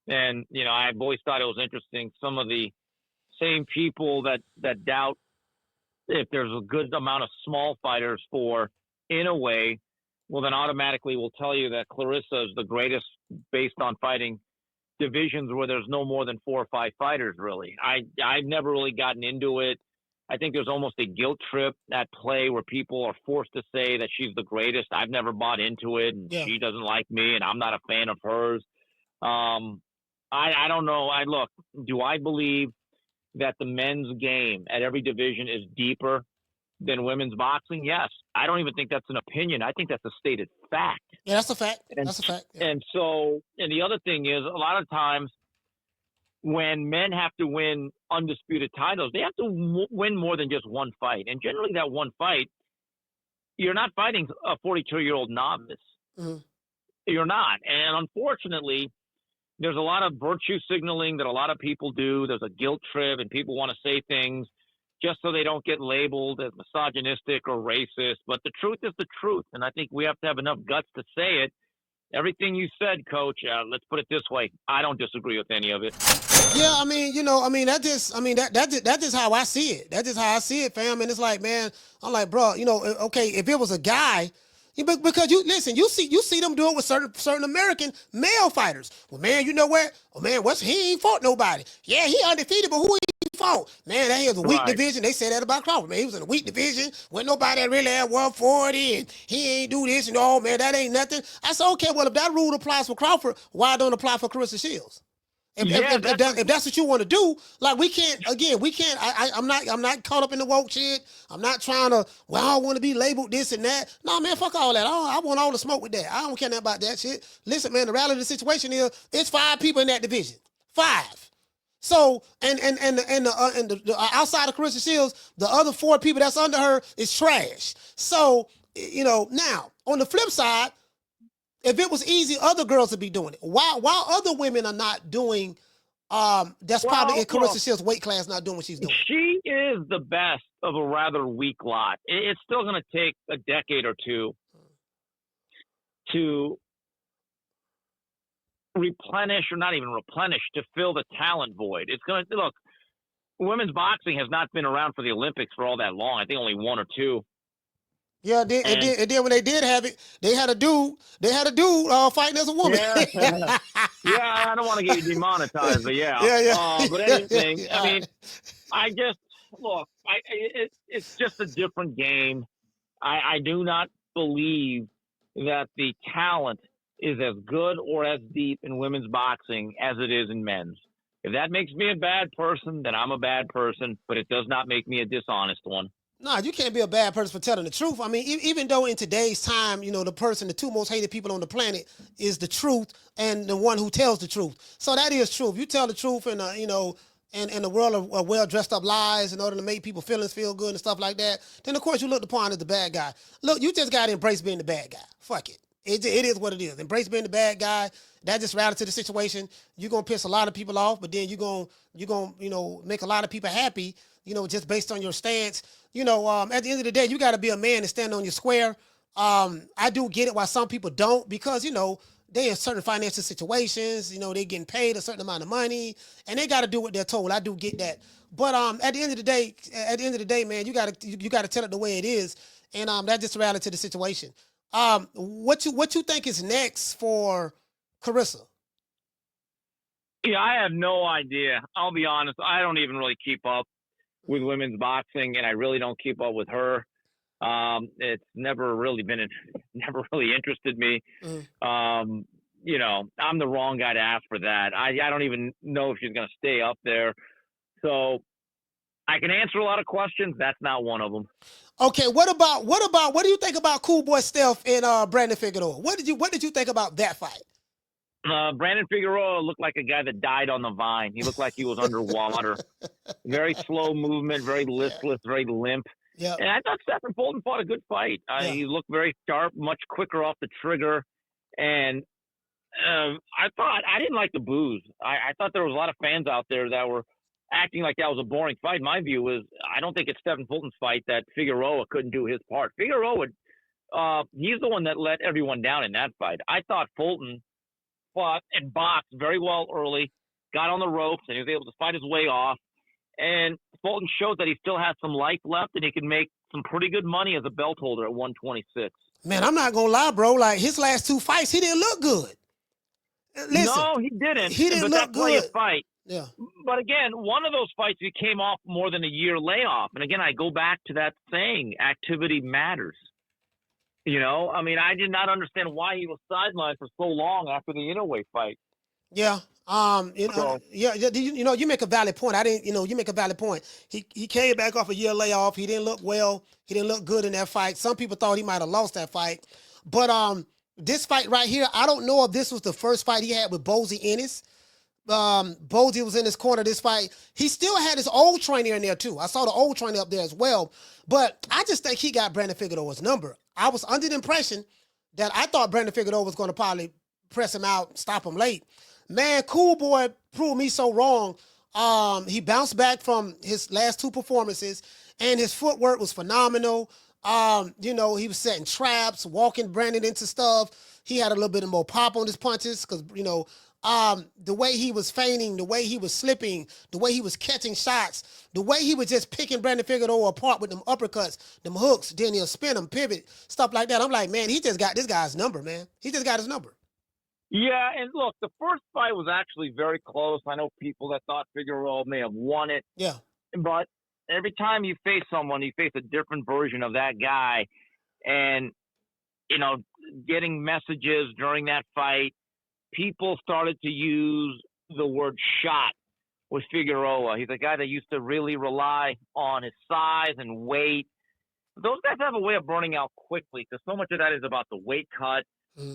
And, I've always thought it was interesting. Some of the same people that doubt if there's a good amount of small fighters for Inoue, well, then automatically will tell you that Clarissa is the greatest based on fighting divisions where there's no more than 4 or 5 fighters, really. I've never really gotten into it. I think there's almost a guilt trip at play where people are forced to say that she's the greatest. I've never bought into it, and Yeah. she doesn't like me, and I'm not a fan of hers. I don't know. Look, do I believe that the men's game at every division is deeper than women's boxing? Yes. I don't even think that's an opinion. I think that's a stated fact. Yeah, that's a fact. And, that's a fact. Yeah. And the other thing is, a lot of times when men have to win undisputed titles, they have to win more than just one fight. And generally that one fight, you're not fighting a 42-year-old novice. Mm-hmm. You're not. And unfortunately, there's a lot of virtue signaling that a lot of people do. There's a guilt trip, and people want to say things just so they don't get labeled as misogynistic or racist. But the truth is the truth, and I think we have to have enough guts to say it. Everything you said, Coach, let's put it this way, I don't disagree with any of it. Yeah, that's just how I see it. That's just how I see it, fam. And it's like, man, I'm like, bro, okay, if it was a guy, because you see them do it with certain American male fighters. Well, man, you know what? Oh, man, he ain't fought nobody. Yeah, he undefeated, but who he fought? Man, that was a weak division. They said that about Crawford. Man, he was in a weak division. Wasn't nobody that really had 140, and he ain't do this and all. Man, that ain't nothing. I said, okay, well, if that rule applies for Crawford, why don't it apply for Clarissa Shields? If that's what you want to do, like we can't. I'm not caught up in the woke shit. I'm not trying to. Well, I don't want to be labeled this and that. No, man, fuck all that. I want all the smoke with that. I don't care nothing about that shit. Listen, man, the reality of the situation is it's 5 people in that division. 5. So and the outside of Clarissa Shields, the other 4 people that's under her is trash. So now on the flip side, if it was easy, other girls would be doing it. While other women are not doing, probably in Clarissa Shields' weight class not doing what she's doing. She is the best of a rather weak lot. It's still going to take a decade or two to replenish, or not even replenish, to fill the talent void. It's going to, look, women's boxing has not been around for the Olympics for all that long. I think only 1 or 2. Yeah, it did when they did have it. They had a dude fighting as a woman. Yeah, I don't want to get you demonetized, but yeah. But anything, yeah. I mean, it's just a different game. I do not believe that the talent is as good or as deep in women's boxing as it is in men's. If that makes me a bad person, then I'm a bad person, but it does not make me a dishonest one. No, you can't be a bad person for telling the truth. I mean, even though in today's time, the 2 most hated people on the planet is the truth and the one who tells the truth. So that is true. If you tell the truth in the world of well-dressed up lies in order to make people's feelings feel good and stuff like that, then of course you looked upon as the bad guy. Look, you just got to embrace being the bad guy. Fuck it. It is what it is. Embrace being the bad guy. That's just reality to the situation. You're going to piss a lot of people off, but then you're going to make a lot of people happy, just based on your stance. At the end of the day, you got to be a man and stand on your square. I do get it why some people don't, because, they in certain financial situations, they getting paid a certain amount of money and they got to do what they're told. I do get that. But at the end of the day, man, you got to tell it the way it is. And that's just reality to the situation. What you think is next for Clarissa? Yeah, I have no idea. I'll be honest. I don't even really keep up with women's boxing, and I really don't keep up with her. It's never really interested me. Mm-hmm. I'm the wrong guy to ask for that. I don't even know if she's going to stay up there. So I can answer a lot of questions. That's not one of them. Okay, what do you think about Cool Boy Steph and Brandon Figueroa? What did you think about that fight? Brandon Figueroa looked like a guy that died on the vine. He looked like he was underwater. Very slow movement, very listless, very limp. Yep. And I thought Stephen Fulton fought a good fight. He looked very sharp, much quicker off the trigger. And I didn't like the boos. I thought there was a lot of fans out there that were acting like that was a boring fight. My view was, I don't think it's Stephen Fulton's fight that Figueroa couldn't do his part. Figueroa, he's the one that let everyone down in that fight. I thought Fulton fought and boxed very well early, got on the ropes, and he was able to fight his way off. And Fulton showed that he still has some life left, and he can make some pretty good money as a belt holder at 126. Man, I'm not gonna lie, bro. Like his last 2 fights, he didn't look good. Listen, No, he didn't. he didn't But look that's why you good. fight. Yeah. But again, one of those fights, he came off more than a year layoff. And again, I go back to that saying, activity matters. You know, I mean, I did not understand why he was sidelined for so long after the Inoue fight. Yeah. You make a valid point. You make a valid point. He came back off a year layoff. He didn't look well. He didn't look good in that fight. Some people thought he might have lost that fight. But this fight right here, I don't know if this was the first fight he had with Bozy Ennis. Bozy was in his corner this fight. He still had his old trainer in there too. I saw the old trainer up there as well. But I just think he got Brandon Figueroa's number. I was under the impression that I thought Brandon Figueroa was going to probably press him out, stop him late. Man, Cool Boy proved me so wrong. He bounced back from his last two performances, and his footwork was phenomenal. He was setting traps, walking Brandon into stuff. He had a little bit of more pop on his punches because, the way he was feigning, the way he was slipping, the way he was catching shots, the way he was just picking Brandon Figueroa apart with them uppercuts, them hooks, then he'll spin them, pivot, stuff like that. I'm like, man, he just got this guy's number, man. He just got his number. Yeah, and look, the first fight was actually very close. I know people that thought Figueroa may have won it. Yeah. But every time you face someone, you face a different version of that guy. And, getting messages during that fight, people started to use the word shot with Figueroa. He's a guy that used to really rely on his size and weight. Those guys have a way of burning out quickly because so much of that is about the weight cut.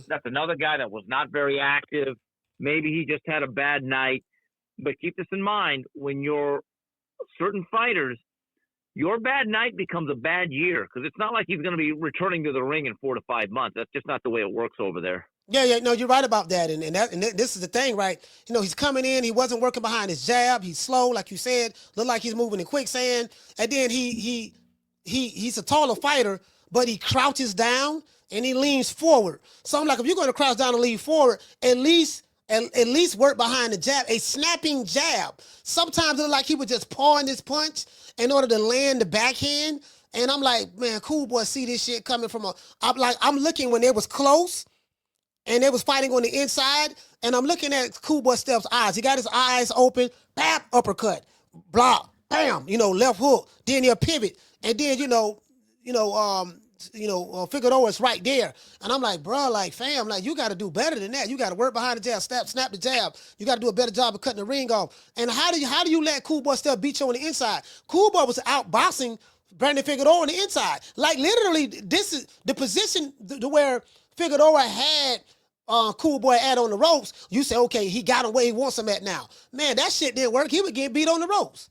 That's another guy that was not very active. Maybe he just had a bad night. But keep this in mind, when you're certain fighters, your bad night becomes a bad year because it's not like he's going to be returning to the ring in 4 to 5 months. That's just not the way it works over there. Yeah, no, you're right about that, and this is the thing, right? He's coming in, he wasn't working behind his jab, he's slow, like you said, looked like he's moving in quicksand, and then he's a taller fighter, but he crouches down and he leans forward. So I'm like, if you're going to crouch down and lean forward, at least work behind the jab, a snapping jab. Sometimes it looked like he was just pawing this punch in order to land the backhand, and I'm like, man, Cool Boy see this shit coming from I'm looking when it was close. And they was fighting on the inside, and I'm looking at Cool Boy Steph's eyes. He got his eyes open, bam, uppercut, block, bam, left hook. Then he'll pivot, and then Figueroa's right there, and I'm like, bro, like fam, like you got to do better than that. You got to work behind the jab, snap the jab. You got to do a better job of cutting the ring off. And how do you let Cool Boy Steph beat you on the inside? Cool Boy was out boxing Brandon Figueroa on the inside. Like literally, this is the position where Figueroa had Cool Boy at on the ropes. You say, okay, he got him where he wants him at now. Man, that shit didn't work. He would get beat on the ropes.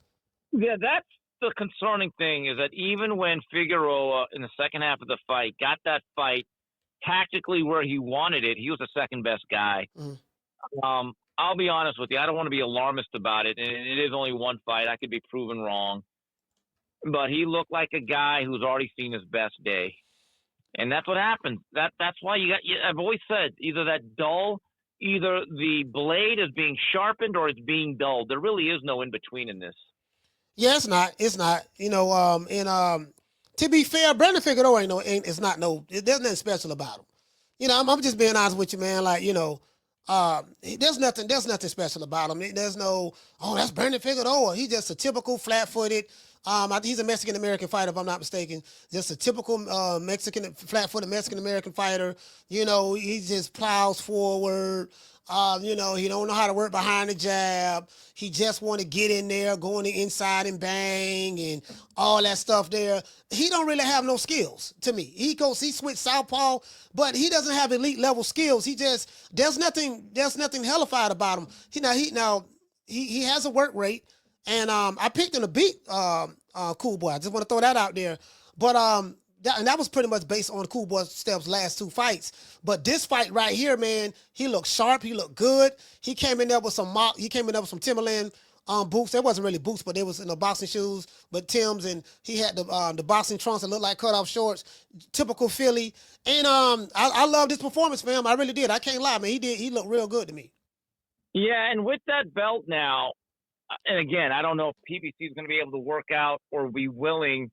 Yeah, that's the concerning thing is that even when Figueroa in the second half of the fight got that fight tactically where he wanted it, he was the second best guy. I'll be honest with you. I don't want to be alarmist about it. And it is only one fight. I could be proven wrong. But he looked like a guy who's already seen his best day. And that's what happens. That's why I've always said either either the blade is being sharpened or it's being dulled. There really is no in between in this. Yeah, it's not. It's not. To be fair, Brandon Figueroa there's nothing special about him. I'm just being honest with you, man. Like, there's nothing special about him. There's no, that's Brandon Figueroa. He's just a typical flat-footed. He's a Mexican-American fighter, if I'm not mistaken. Just a typical flat-footed Mexican-American fighter. He just plows forward. He don't know how to work behind the jab. He just want to get in there, go on the inside and bang and all that stuff there. He don't really have no skills to me. He switched southpaw, but he doesn't have elite level skills. There's nothing hellified about him. He has a work rate. And I picked him to beat Cool Boy. I just want to throw that out there. But that was pretty much based on Cool Boy Steph's last two fights. But this fight right here, man, he looked sharp. He looked good. He came in there with some Timberland boots. They wasn't really boots, but they was boxing shoes, but Timbs, and he had the boxing trunks that looked like cutoff shorts. Typical Philly. And I loved his performance, fam. I really did. I can't lie, man. He looked real good to me. Yeah, and with that belt now, and again, I don't know if PBC is going to be able to work out or be willing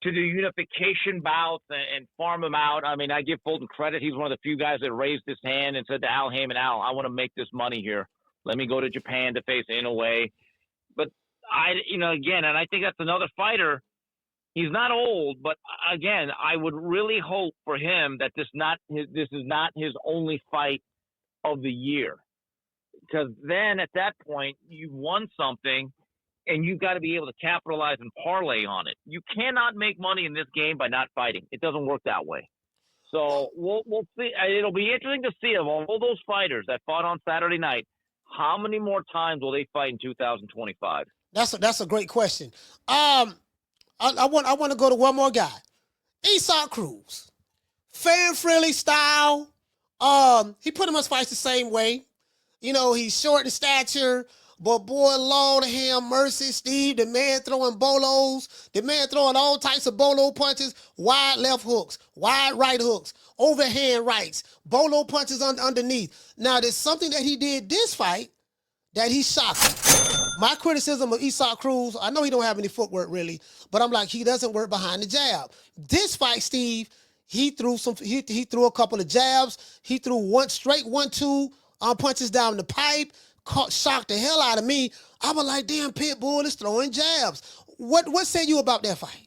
to do unification bouts and farm him out. I mean, I give Fulton credit. He's one of the few guys that raised his hand and said to Al Heyman, Al, I want to make this money here. Let me go to Japan to face Inoue. But again, and I think that's another fighter. He's not old, but again, I would really hope for him that this is not his only fight of the year. Because then at that point, you've won something, and you've got to be able to capitalize and parlay on it. You cannot make money in this game by not fighting. It doesn't work that way. So we'll see. It'll be interesting to see of all those fighters that fought on Saturday night, how many more times will they fight in 2025? That's a great question. I want to go to one more guy, Esau Cruz, fan-friendly style. He pretty much fights the same way. He's short in stature, but boy, Lord have mercy, Steve, the man throwing bolos, the man throwing all types of bolo punches, wide left hooks, wide right hooks, overhand rights, bolo punches underneath. Now, there's something that he did this fight that he's shocking. My criticism of Esau Cruz, I know he don't have any footwork really, but I'm like, he doesn't work behind the jab. This fight, Steve, he threw a couple of jabs. He threw 1-2 punches down the pipe, shocked the hell out of me. I was like, damn, Pitbull is throwing jabs. What say you about that fight?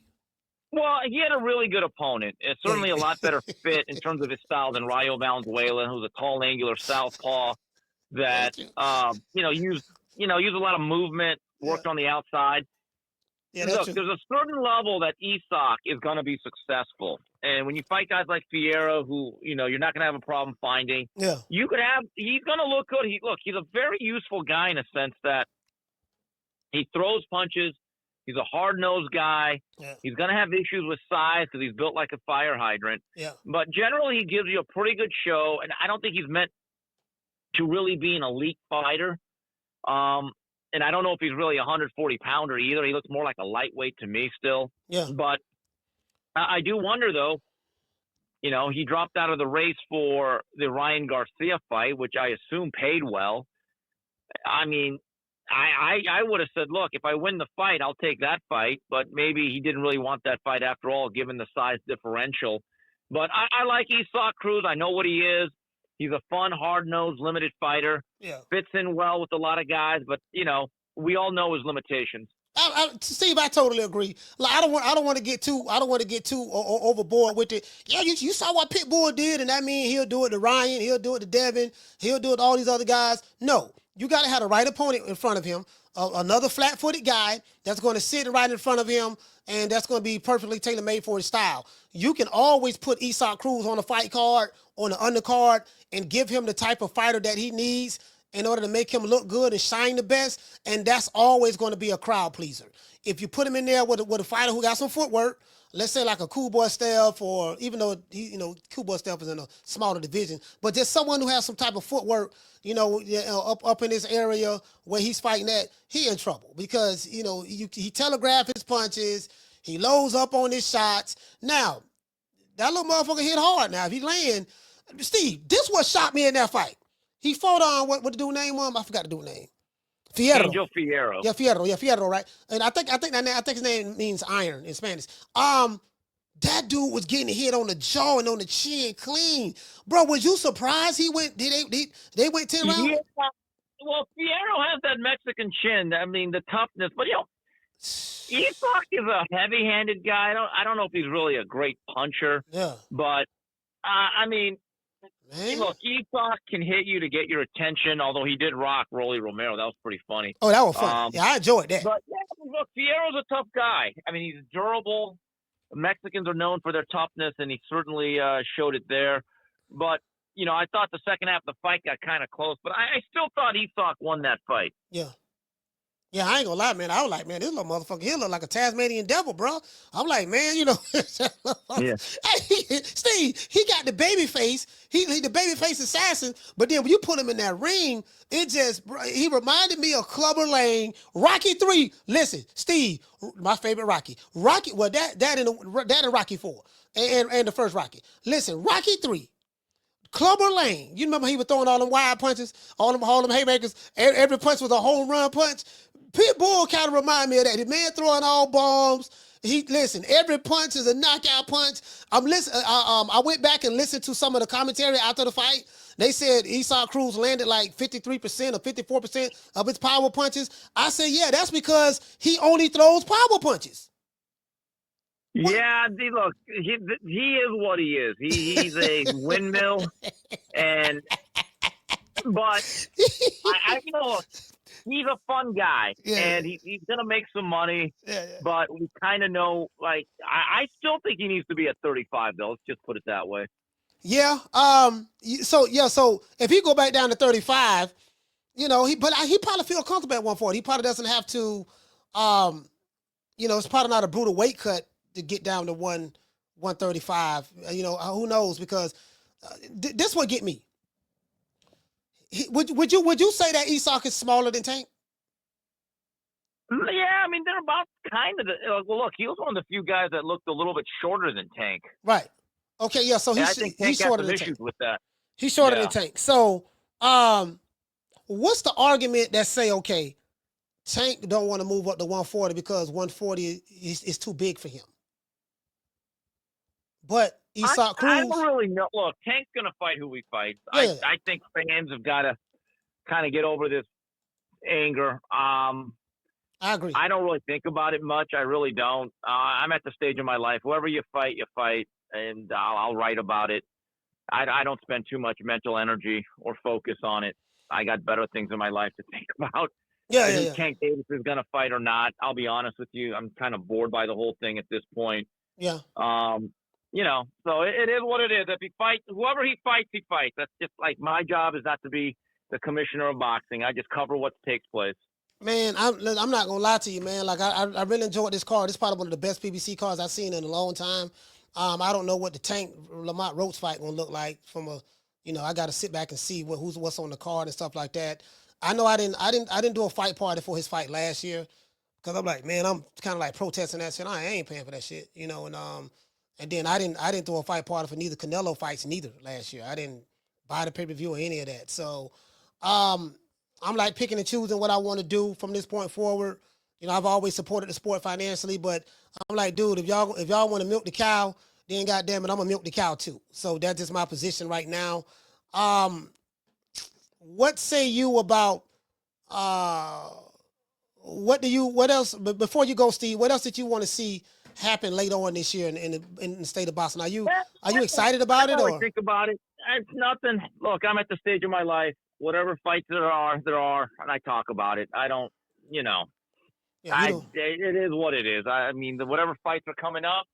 Well, he had a really good opponent. It's certainly a lot better fit in terms of his style than Rayo Valenzuela, who's a tall, angular southpaw that used a lot of movement, worked on the outside. Yeah, look, there's a certain level that Esau is going to be successful. And when you fight guys like Figueroa, who, you're not going to have a problem finding, he's going to look good. He's a very useful guy in a sense that he throws punches. He's a hard-nosed guy. Yeah. He's going to have issues with size because he's built like a fire hydrant. Yeah. But generally, he gives you a pretty good show. And I don't think he's meant to really be an elite fighter. And I don't know if he's really a 140-pounder either. He looks more like a lightweight to me still. Yeah. But I do wonder, though, he dropped out of the race for the Ryan Garcia fight, which I assume paid well. I mean, I would have said, look, if I win the fight, I'll take that fight. But maybe he didn't really want that fight after all, given the size differential. But I like Esau Cruz. I know what he is. He's a fun, hard-nosed, limited fighter. Yeah. Fits in well with a lot of guys, but we all know his limitations. Steve, I totally agree. Like, I don't want to get too overboard with it. Yeah, you saw what Pitbull did, and that means he'll do it to Ryan, he'll do it to Devin, he'll do it to all these other guys. No, you got to have the right opponent in front of him. Another flat-footed guy that's going to sit right in front of him, and that's going to be perfectly tailor-made for his style. You can always put Esau Cruz on the fight card, on the undercard, and give him the type of fighter that he needs in order to make him look good and shine the best, and that's always going to be a crowd pleaser. If you put him in there with a fighter who got some footwork, let's say like a Cool Boy Steph, or even though Cool Boy Steph is in a smaller division, but just someone who has some type of footwork, up in this area where he's fighting at, he in trouble because he telegraphs his punches, he loads up on his shots. Now that little motherfucker hit hard. Now if he land, Steve, this what shocked me in that fight. He fought on what the dude name was? I forgot the dude name. Figueroa. Angel Figueroa. Yeah, Figueroa, right? And I think his name means iron in Spanish. That dude was getting hit on the jaw and on the chin clean. Bro, was you surprised he went? They went 10 rounds? Yeah. Well, Figueroa has that Mexican chin. I mean, the toughness. But Esau is a heavy-handed guy. I don't know if he's really a great puncher. Yeah. But I mean. Man. Look, Esau can hit you to get your attention, although he did rock Rolly Romero. That was pretty funny. Oh, that was fun. Yeah, I enjoyed that. But, look, Figueroa's a tough guy. I mean, he's durable. Mexicans are known for their toughness, and he certainly showed it there. But, I thought the second half of the fight got kind of close, but I still thought Esau won that fight. Yeah. Yeah, I ain't gonna lie, man. I was like, man, this little motherfucker, he look like a Tasmanian devil, bro. I'm like, man, Yeah. Hey, Steve, he got the baby face. He the baby face assassin, but then when you put him in that ring, he reminded me of Clubber Lang, Rocky 3. Listen, Steve, my favorite Rocky. Well, that and Rocky 4 and the first Rocky. Listen, Rocky 3. Clubber Lang, you remember he was throwing all them wide punches, all them haymakers. Every punch was a home run punch. Pitbull kind of remind me of that. The man throwing all bombs, Listen, every punch is a knockout punch. I went back and listened to some of the commentary after the fight. They said Esau Cruz landed like 53% or 54% of his power punches. I said, yeah, that's because he only throws power punches. Yeah, look, he is what he is. He's a windmill, but I know he's a fun guy, and he's gonna make some money. Yeah. But we kind of know, like, I still think he needs to be at 35, though. Let's just put it that way. Yeah. So if he go back down to 35, he probably feel comfortable at 140. He probably doesn't have to. It's probably not a brutal weight cut to get down to 135. Who knows? Because this would get me. Would you say that Esau is smaller than Tank? Yeah, I mean, they're about kind of well, look, he was one of the few guys that looked a little bit shorter than Tank. Right. Okay, yeah, so I think Tank he's shorter has than issues Tank. with that. He's shorter than Tank. So, what's the argument that say, okay, Tank don't want to move up to 140 because 140 is too big for him? But Esau Cruz... I don't really know. Look, Tank's going to fight who he fights. Yeah. I think fans have got to kind of get over this anger. I agree. I don't really think about it much. I really don't. I'm at the stage of my life. Whoever you fight, and I'll write about it. I don't spend too much mental energy or focus on it. I got better things in my life to think about. Yeah. Tank Davis is going to fight or not. I'll be honest with you. I'm kind of bored by the whole thing at this point. Yeah. So it is what it is. If he fights, whoever he fights, he fights. That's just like my job is not to be the commissioner of boxing. I just cover what takes place. Man, I'm not gonna lie to you, man. Like I really enjoyed this card. It's probably one of the best PBC cards I've seen in a long time. I don't know what the Tank Lamont Roach fight gonna look like from a, I got to sit back and see what's on the card and stuff like that. I know I didn't do a fight party for his fight last year because I'm like, man, I'm kind of like protesting that shit. I ain't paying for that shit, and then I didn't do a fight party for neither Canelo fights neither last year. I didn't buy the pay-per-view or any of that. So, I'm like picking and choosing what I want to do from this point forward. I've always supported the sport financially, but I'm like, dude, if y'all want to milk the cow, then goddamn it, I'm gonna milk the cow too. So that's just my position right now. What say you about what else? But before you go, Steve, what else did you want to see happen later on this year in the state of Boston? Are you excited about it? Or think about it? It's nothing. Look, I'm at the stage of my life. Whatever fights there are, and I talk about it. I don't, it is what it is. I mean, whatever fights are coming up,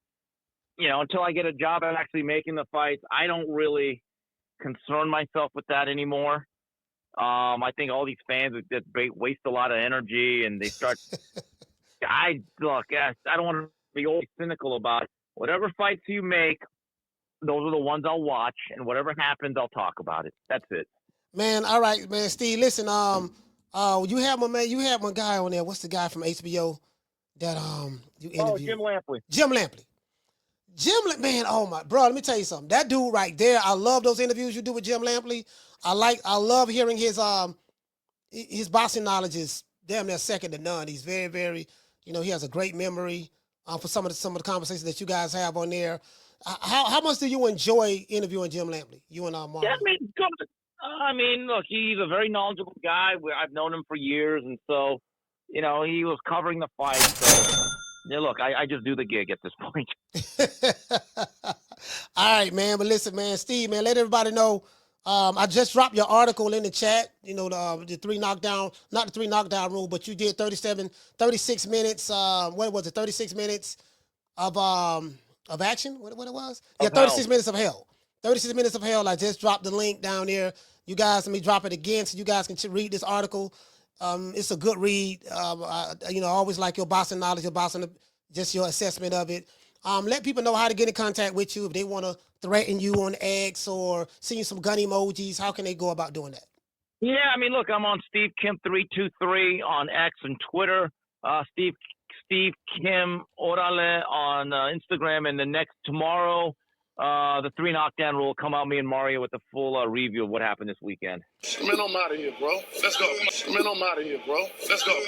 until I get a job at actually making the fights, I don't really concern myself with that anymore. I think all these fans that waste a lot of energy and they start. I don't want to be always cynical about it. Whatever fights you make, those are the ones I'll watch, and whatever happens, I'll talk about it. That's it. Man, all right, man, Steve. Listen, you had my guy on there. What's the guy from HBO that you interviewed? Jim Lampley. Man, oh my bro, let me tell you something. That dude right there, I love those interviews you do with Jim Lampley. I love hearing his boxing knowledge is damn near second to none. He's very, very, he has a great memory for some of the conversations that you guys have on there. How much do you enjoy interviewing Jim Lampley? You and Mark? Yeah, I mean, look, he's a very knowledgeable guy. I've known him for years, and so, he was covering the fight. So, yeah, look, I just do the gig at this point. All right, man. But listen, man, Steve, man, let everybody know. I just dropped your article in the chat. The 3 knockdown, not the 3 knockdown rule, but you did 36 minutes. What was it? 36 minutes of action. What it was? Yeah, 36 minutes of hell. 36 minutes of hell. I just dropped the link down there. You guys, let me drop it again so you guys can read this article. It's a good read. I always like your boxing knowledge, just your assessment of it. Let people know how to get in contact with you if they want to threaten you on X or send you some gun emojis. How can they go about doing that? Yeah, I mean, look, I'm on Steve Kim 323 on X and Twitter. Steve Kim Orale on Instagram, and the tomorrow. The 3 knockdown rule will come out, me and Mario, with the full review of what happened this weekend. Man, I'm out of here, bro. Let's go. Man, I'm out of here, bro. Let's go.